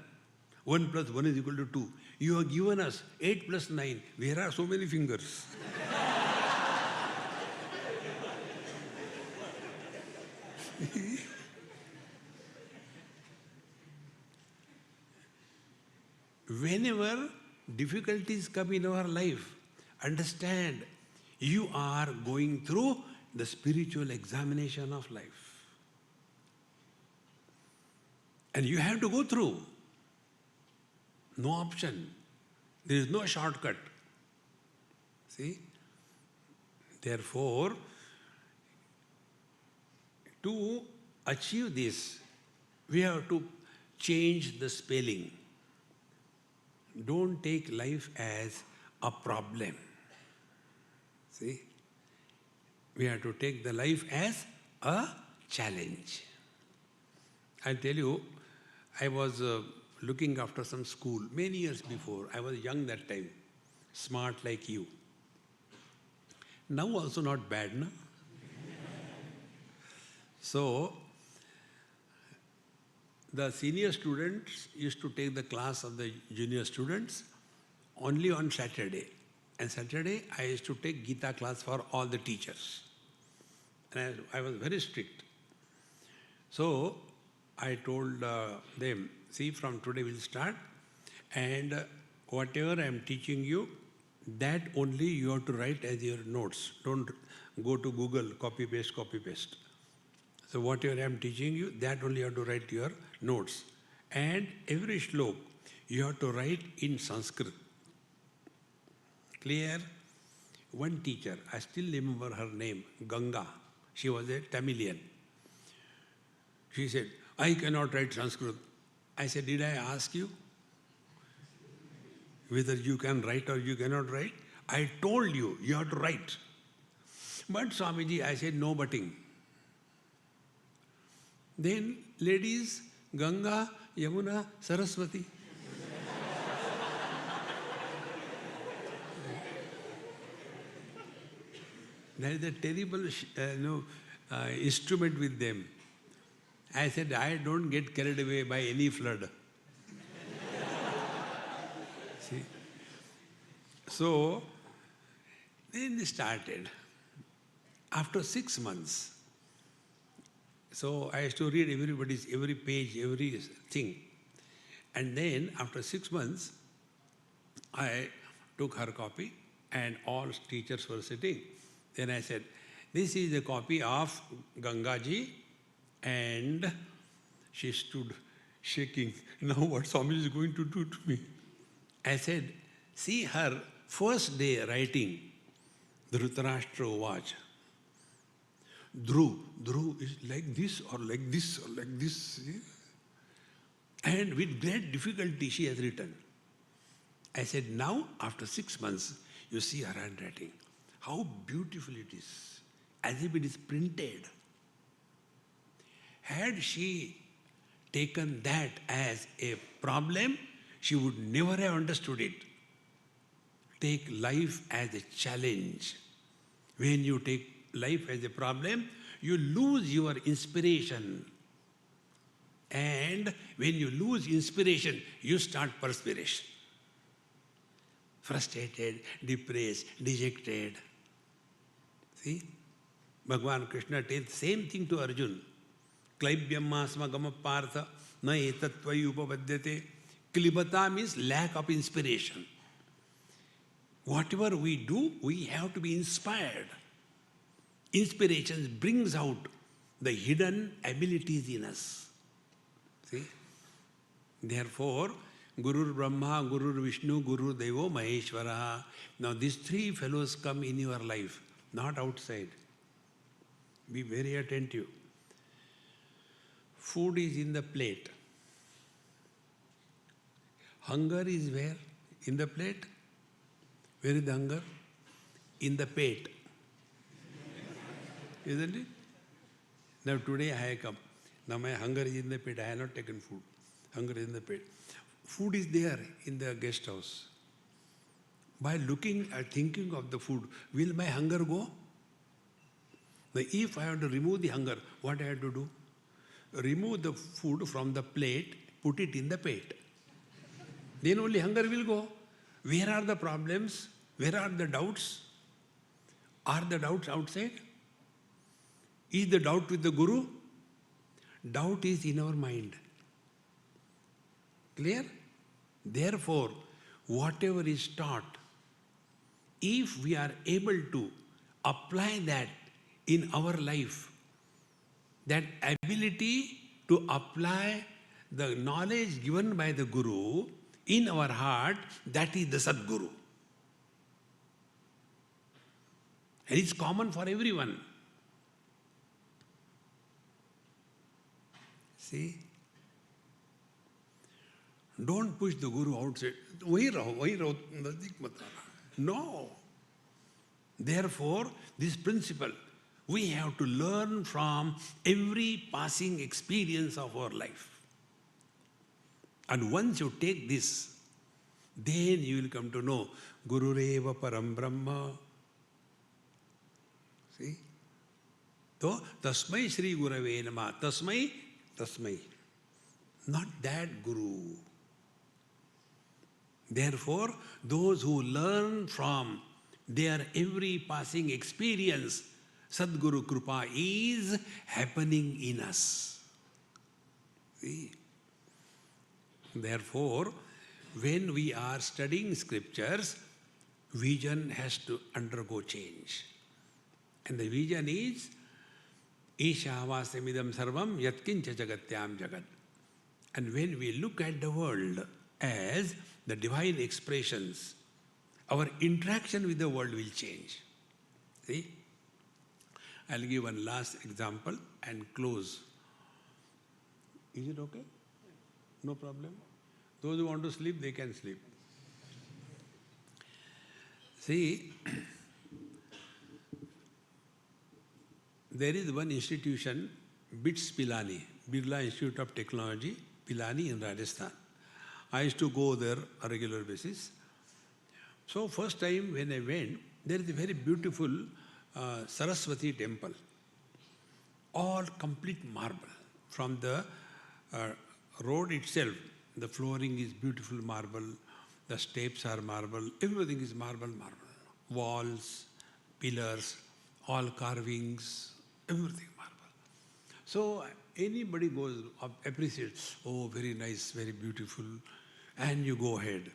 F: 1 plus 1 is equal to 2. You have given us 8 plus 9. Where are so many fingers? Whenever difficulties come in our life, understand you are going through the spiritual examination of life. And you have to go through. No option. There is no shortcut. See? Therefore, to achieve this, we have to change the spelling. Don't take life as a problem. See? We have to take the life as a challenge. I tell you, I was looking after some school many years before. I was young that time, smart like you. Now also not bad, no? So, the senior students used to take the class of the junior students only on Saturday. And Saturday, I used to take Gita class for all the teachers. And I was very strict. So, I told them, see, from today we'll start, and whatever I am teaching you, that only you have to write as your notes. Don't go to Google, copy paste, copy paste. So whatever I am teaching you, that only you have to write your notes. And every shlok, you have to write in Sanskrit. Clear? One teacher, I still remember her name, Ganga. She was a Tamilian. She said, I cannot write Sanskrit. I said, did I ask you whether you can write or you cannot write? I told you, you have to write. But Swamiji, I said, no butting. Then ladies, Ganga, Yamuna, Saraswati. That is a terrible instrument with them. I said, I don't get carried away by any flood. See? So, then they started. After 6 months, so I used to read every page, every thing. And then after 6 months, I took her copy and all teachers were sitting. Then I said, this is a copy of Gangaji, and she stood shaking. Now what Swami is going to do to me? I said, see her first day writing, Dhritarashtra watch. Dhru is like this or like this or like this. See? And with great difficulty she has written. I said, now after 6 months, you see her handwriting. How beautiful it is, as if it is printed. Had she taken that as a problem, she would never have understood it. Take life as a challenge. When you take life as a problem, you lose your inspiration. And when you lose inspiration, you start perspiration. Frustrated, depressed, dejected. See? Bhagavan Krishna tells the same thing to Arjuna. Klaibyammasma gamapartha na etatvai upapadyate. Klibata means lack of inspiration. Whatever we do, we have to be inspired. Inspiration brings out the hidden abilities in us. See? Therefore, Gurur Brahma, Gurur Vishnu, Guru Devo Maheshwara. Now these three fellows come in your life, not outside. Be very attentive. Food is in the plate. Hunger is where? In the plate. Where is the hunger? In the pate. Isn't it? Now today I have come. Now my hunger is in the pate. I have not taken food. Hunger is in the pate. Food is there in the guest house. By looking at thinking of the food, will my hunger go? Now if I have to remove the hunger, what I have to do? Remove the food from the plate, put it in the pate. Then only hunger will go. Where are the problems? Where are the doubts? Are the doubts outside? Is the doubt with the Guru? Doubt is in our mind. Clear? Therefore, whatever is taught, if we are able to apply that in our life, that ability to apply the knowledge given by the Guru in our heart, that is the Sadguru. And it's common for everyone. See? Don't push the Guru outside. No. Therefore, this principle, we have to learn from every passing experience of our life. And once you take this, then you will come to know Gurureva Param Brahma. See? So, Tasmai Sri Gurave Nama. Tasmai. Not that Guru. Therefore, those who learn from their every passing experience, Sadguru Krupa is happening in us. See? Therefore, when we are studying scriptures, vision has to undergo change. And the vision is Ishavastamidam sarvam yatkincha jagatyam jagat. And when we look at the world as the divine expressions, our interaction with the world will change. See? I'll give one last example and close. Is it okay? No problem? Those who want to sleep, they can sleep. See, there is one institution, BITS Pilani. Birla Institute of Technology, Pilani in Rajasthan. I used to go there on a regular basis. So first time when I went, there is a very beautiful Saraswathi temple. All complete marble. From the road itself, the flooring is beautiful marble, the steps are marble, everything is marble. Walls, pillars, all carvings, everything marble. So anybody goes, appreciates, oh, very nice, very beautiful, and you go ahead.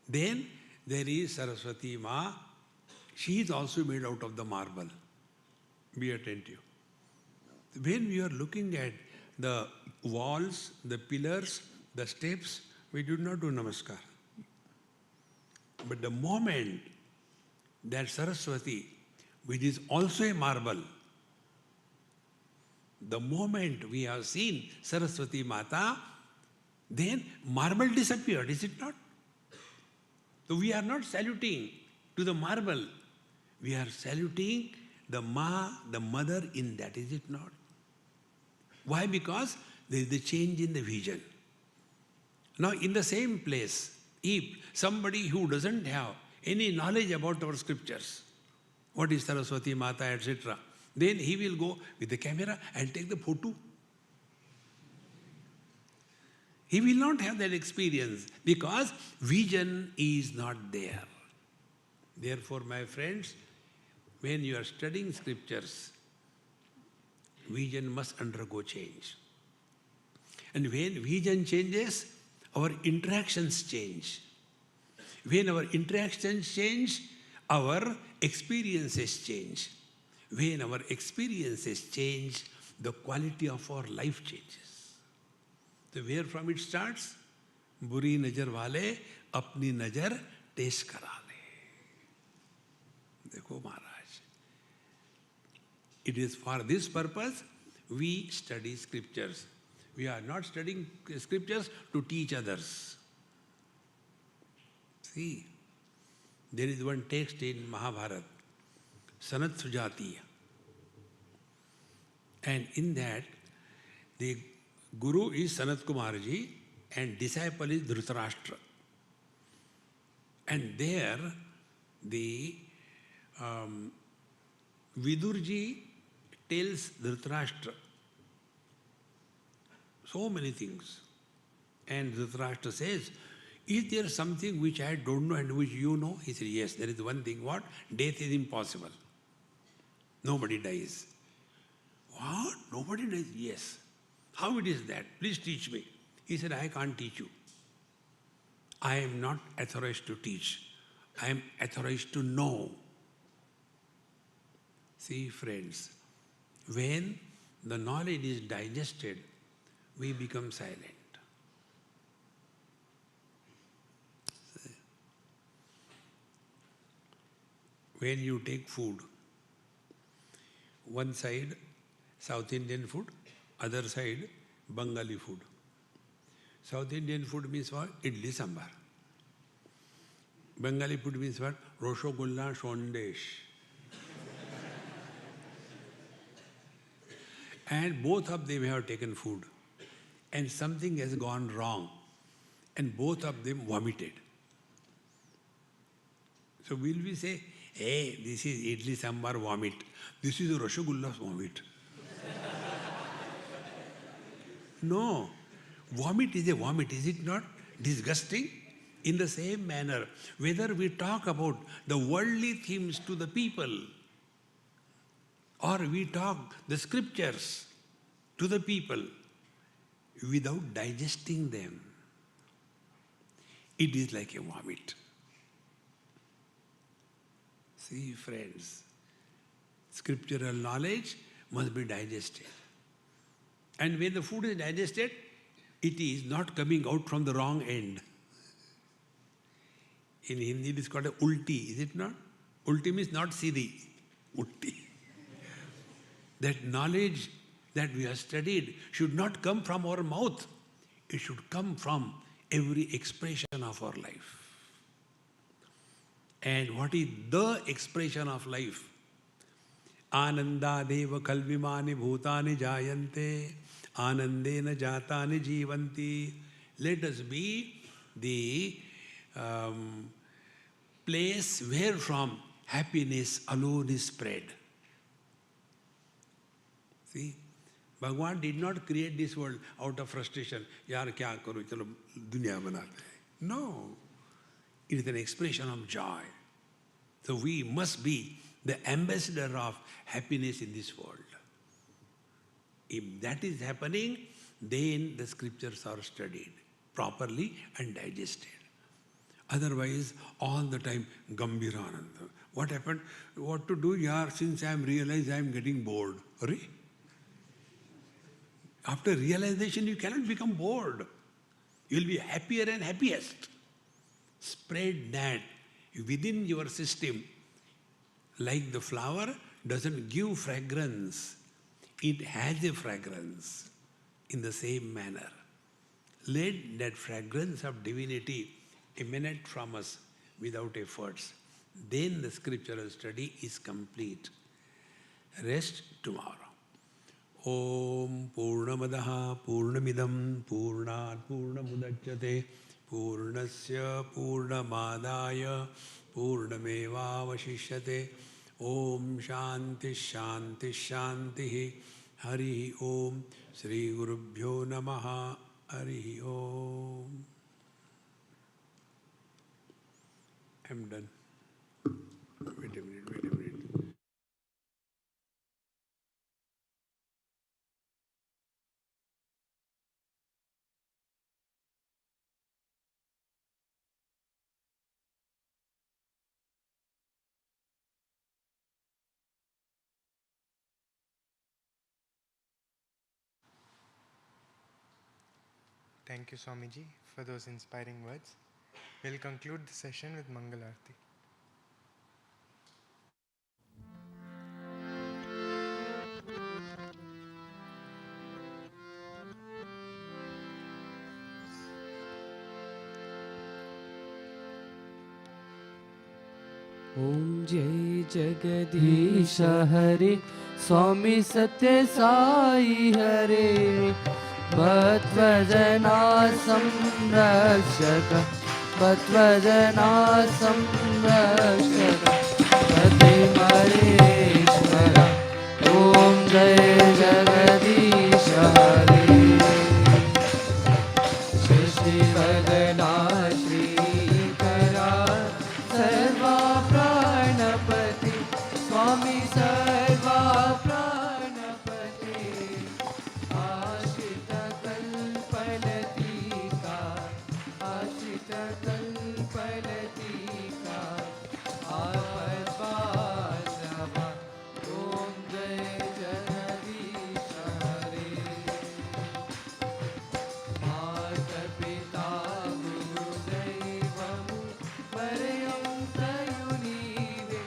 F: Then there is Saraswati Ma. She is also made out of the marble. Be attentive. When we are looking at the walls, the pillars, the steps, we do not do namaskar. But the moment that Saraswati, which is also a marble, the moment we have seen Saraswati Mata, then marble disappeared, is it not? So we are not saluting to the marble. We are saluting the Ma, the mother in that, is it not? Why? Because there is a change in the vision. Now in the same place, if somebody who doesn't have any knowledge about our scriptures, what is Saraswati Mata, etc., then he will go with the camera and take the photo. He will not have that experience because vision is not there. Therefore, my friends, when you are studying scriptures, vision must undergo change. And when vision changes, our interactions change. When our interactions change, our experiences change. When our experiences change, the quality of our life changes. So where from it starts? Buri najar wale apni najar tesh kara le. Dekho Maharaj. It is for this purpose we study scriptures. We are not studying scriptures to teach others. See, there is one text in Mahabharata, Sanat Sujatiya. And in that, the Guru is Sanat Kumarji and disciple is Dhritarashtra. And there, the Vidurji tells Dhritarashtra so many things. And Dhritarashtra says, is there something which I don't know and which you know? He said, yes, there is one thing. What? Death is impossible. Nobody dies. What? Nobody dies? Yes. How it is that? Please teach me. He said, I can't teach you. I am not authorized to teach. I am authorized to know. See, friends, when the knowledge is digested, we become silent. When you take food, one side South Indian food, other side Bengali food. South Indian food means what? Idli sambar. Bengali food means what? Roshogulla shondesh. And both of them have taken food. And something has gone wrong. And both of them vomited. So will we say, hey, this is idli sambar vomit. This is Rasgulla's vomit. No. Vomit is a vomit, is it not? Disgusting. In the same manner, whether we talk about the worldly themes to the people, or we talk the scriptures to the people without digesting them, it is like a vomit. See, friends, scriptural knowledge must be digested. And when the food is digested, it is not coming out from the wrong end. In Hindi, it is called a ulti, is it not? Ulti means not siddhi, ulti. That knowledge that we have studied should not come from our mouth. It should come from every expression of our life. And what is the expression of life? Ananda deva kalvimani bhutani jayante Anandena jatani jivanti. Let us be the place where from happiness alone is spread. See, Bhagwan did not create this world out of frustration. Yaar kya karu, chalo dunya banate hain. No, it is an expression of joy. So we must be the ambassador of happiness in this world. If that is happening, then the scriptures are studied properly and digested. Otherwise, all the time, Gambhirananda. What happened? What to do? Yaar, since I am realized I am getting bored. Arre? After realization, you cannot become bored. You will be happier and happiest. Spread that within your system. Like the flower doesn't give fragrance, it has a fragrance. In the same manner, let that fragrance of divinity emanate from us without efforts. Then the scriptural study is complete. Rest tomorrow. Om Purnamadaha Purnamidam Purnat Purnamudachyate Purnasya Purnamadaya Purnamevavashishyate. Om Shanti Shanti Shanti. Hari Om. Sri Gurubhyo Namaha. Hari Om. I'm done. Wait a minute.
A: Thank you, Swamiji, for those inspiring words. We'll conclude the session with Mangalarti.
G: Om Jai Jagadisha Hare Swami Sathya Sai Hare Bhattvajana Samrakshaka Bhattvajana Samrakshaka Pati Mareshwara Om Jai Jagadisha Hare Shri Vagana Shri Kara Sarva Pranapati Swami Sarva Pranapati Ashita Kalpalatika Ashita Kalpalatika Apadvasava Om Jai Jagadisha Hare Mata Pita Guru Daivamu Marayam Sayunive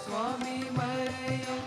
G: Swami Marayam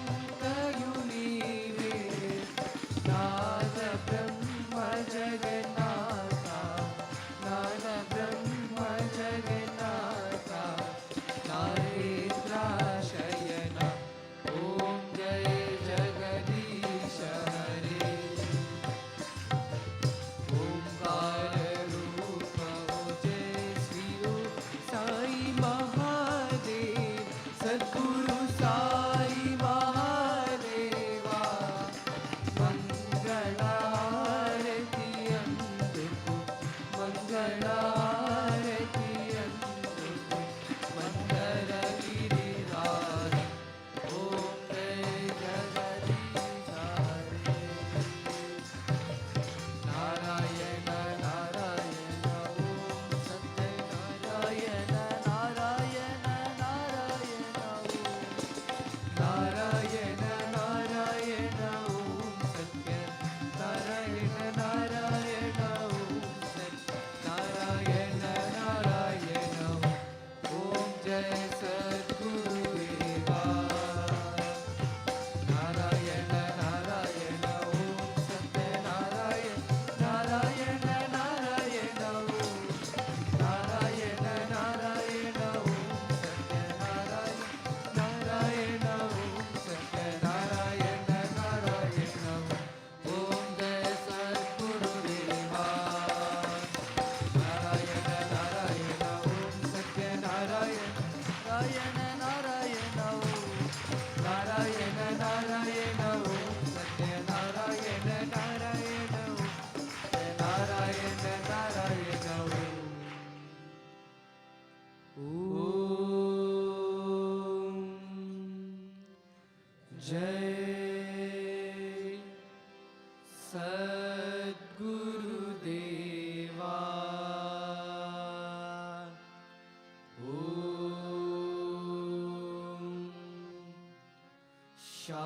G: शांति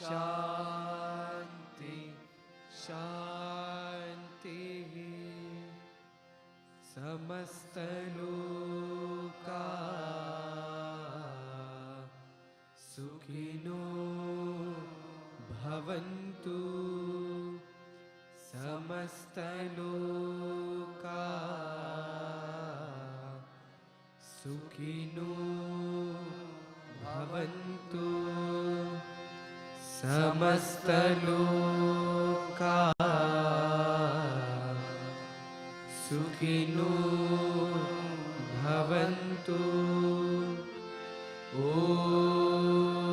G: शांति शांति समस्त लोका सुखिनो भवन्तु समस्त लोका सुखिनो भवन्तु समस्त लोका सुखिनो भवन्तु ओम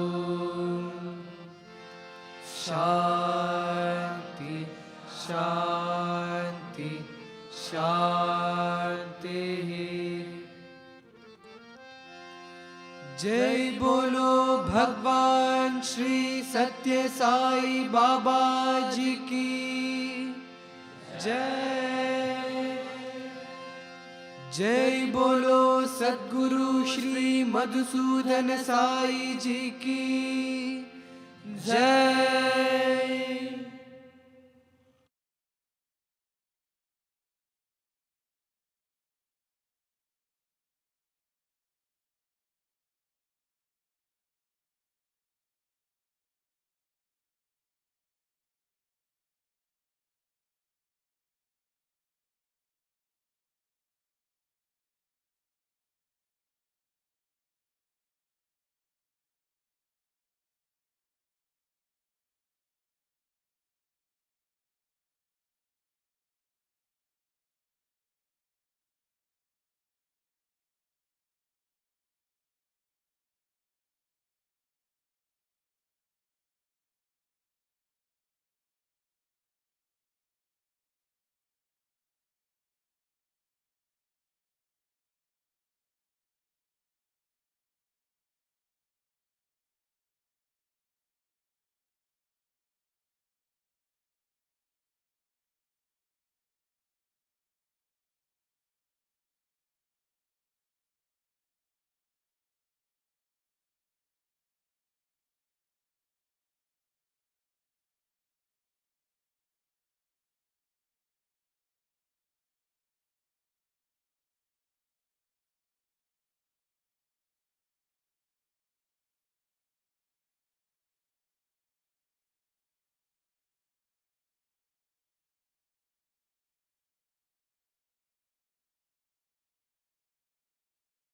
G: शांति शांति शांति जय बोलो भगवान श्री सत्य साई बाबा जी की जय। जय बोलो सद्गुरु श्री मधुसूदन साई जी की जय।